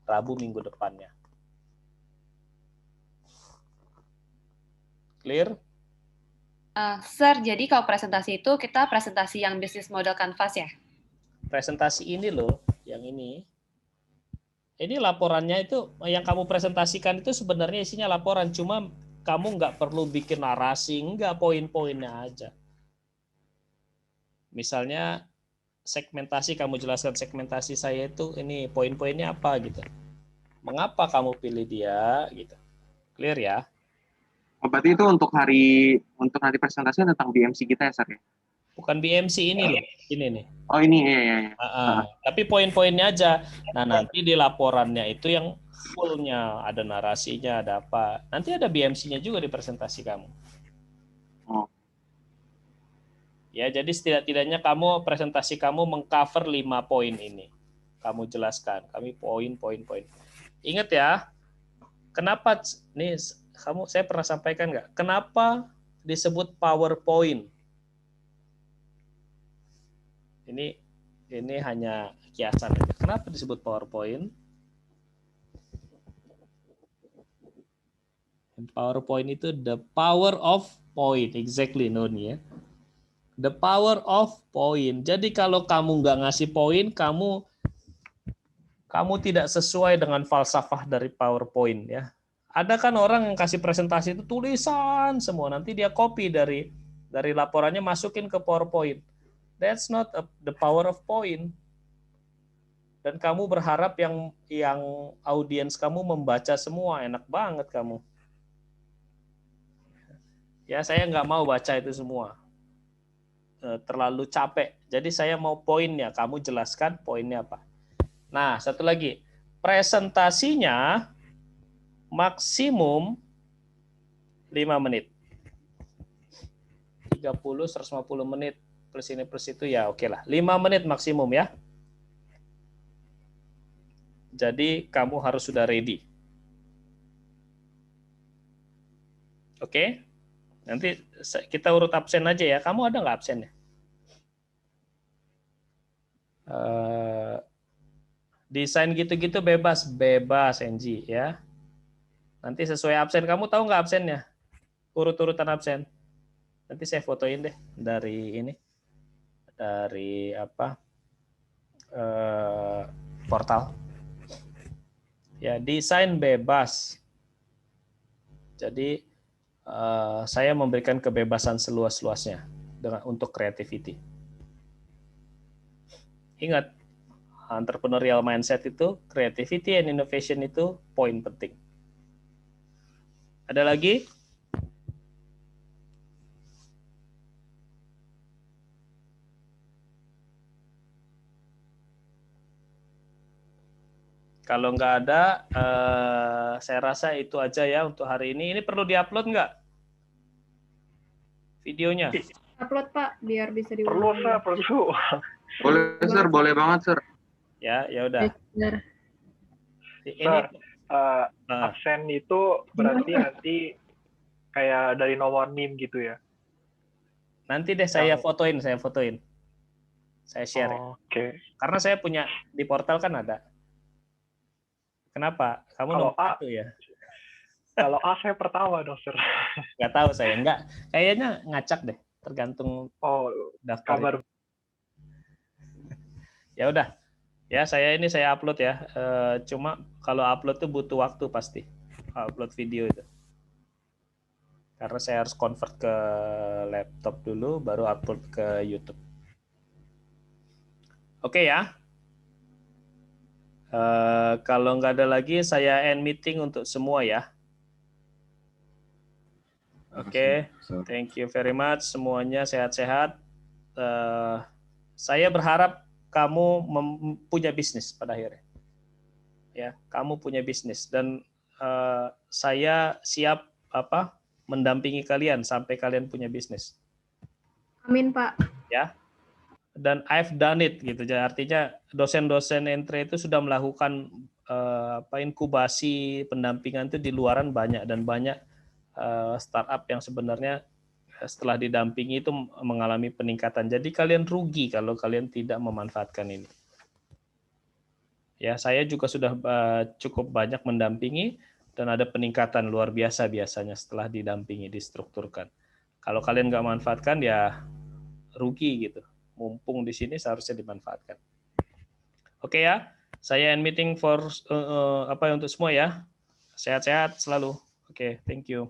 Rabu minggu depannya. Clear?
Sir, jadi kalau presentasi itu kita presentasi yang bisnis model Canvas ya?
Presentasi ini loh, yang ini. Ini laporannya itu, yang kamu presentasikan itu sebenarnya isinya laporan, cuma kamu nggak perlu bikin narasi, nggak, poin-poinnya aja. Misalnya segmentasi, kamu jelaskan segmentasi saya itu ini poin-poinnya apa gitu. Mengapa kamu pilih dia gitu. Clear ya?
Oh, berarti itu untuk nanti presentasi tentang BMC kita ya, Sir ya?
Bukan BMC ini loh, ini nih.
Oh ini, iya.
Tapi poin-poinnya aja. Nah, nanti di laporannya itu yang fullnya, ada narasinya, ada apa. Nanti ada BMC-nya juga di presentasi kamu.
Oh.
Ya, jadi setidak-tidaknya kamu presentasi kamu mengcover 5 poin ini. Kamu jelaskan, kami poin. Ingat ya, kenapa nih saya pernah sampaikan nggak? Kenapa disebut PowerPoint? Ini hanya kiasan aja. Kenapa disebut PowerPoint? PowerPoint itu the power of point, exactly known ya. The power of point. Jadi kalau kamu nggak ngasih poin, kamu tidak sesuai dengan falsafah dari PowerPoint ya. Ada kan orang yang kasih presentasi itu tulisan semua, nanti dia copy dari laporannya masukin ke PowerPoint. That's not the power of point. Dan kamu berharap yang audiens kamu membaca semua, enak banget kamu. Ya, saya nggak mau baca itu semua. Terlalu capek. Jadi saya mau poinnya, kamu jelaskan poinnya apa. Nah, satu lagi. Presentasinya maksimum 5 menit. 30, 150 menit. Plus ini plus itu ya oke lah. 5 menit maksimum ya. Jadi kamu harus sudah ready. Oke? Nanti kita urut absen aja ya. Kamu ada nggak absennya? Desain gitu-gitu bebas Enji ya. Nanti sesuai absen. Kamu tahu nggak absennya? Urut-urutan absen. Nanti saya fotoin deh dari ini. Dari apa portal ya, desain bebas. Jadi saya memberikan kebebasan seluas-luasnya untuk creativity. Ingat, entrepreneurial mindset itu, creativity and innovation itu poin penting. Ada lagi? Kalau nggak ada, saya rasa itu aja ya untuk hari ini. Ini perlu diupload nggak? Videonya?
Upload Pak, biar bisa diulang.
Perlu, Sir, perlu.
Boleh, Sir. Boleh banget, Sir.
Ya, ya udah.
Benar.
Ini
Absen itu berarti nanti kayak dari nomor NIM gitu ya?
nanti deh saya fotoin. Saya share. Ya.
Oke.
Karena saya punya di portal kan ada. Kenapa? Kamu
Kalau
nomor 1 ya?
Kalau A saya pertama, Dokter.
Nggak tahu saya. Nggak. Kayaknya ngacak deh. Tergantung daftar.
Kabar.
Ya udah. Ya, saya upload ya. Cuma kalau upload tuh butuh waktu pasti. Upload video itu. Karena saya harus convert ke laptop dulu, baru upload ke YouTube. Oke ya. Kalau nggak ada lagi, saya end meeting untuk semua ya. Oke, thank you very much. Semuanya sehat-sehat. Saya berharap kamu punya bisnis pada akhirnya. Ya, kamu punya bisnis dan saya siap mendampingi kalian sampai kalian punya bisnis.
Amin, Pak.
Ya. Dan I've done it gitu. Jadi artinya dosen-dosen Entre itu sudah melakukan inkubasi pendampingan itu di luaran banyak dan banyak startup yang sebenarnya setelah didampingi itu mengalami peningkatan. Jadi kalian rugi kalau kalian tidak memanfaatkan ini. Ya, saya juga sudah cukup banyak mendampingi dan ada peningkatan luar biasa biasanya setelah didampingi, distrukturkan. Kalau kalian nggak manfaatkan ya rugi gitu. Mumpung di sini seharusnya dimanfaatkan. Oke ya, saya end meeting for untuk semua ya. Sehat-sehat selalu. Oke, thank you.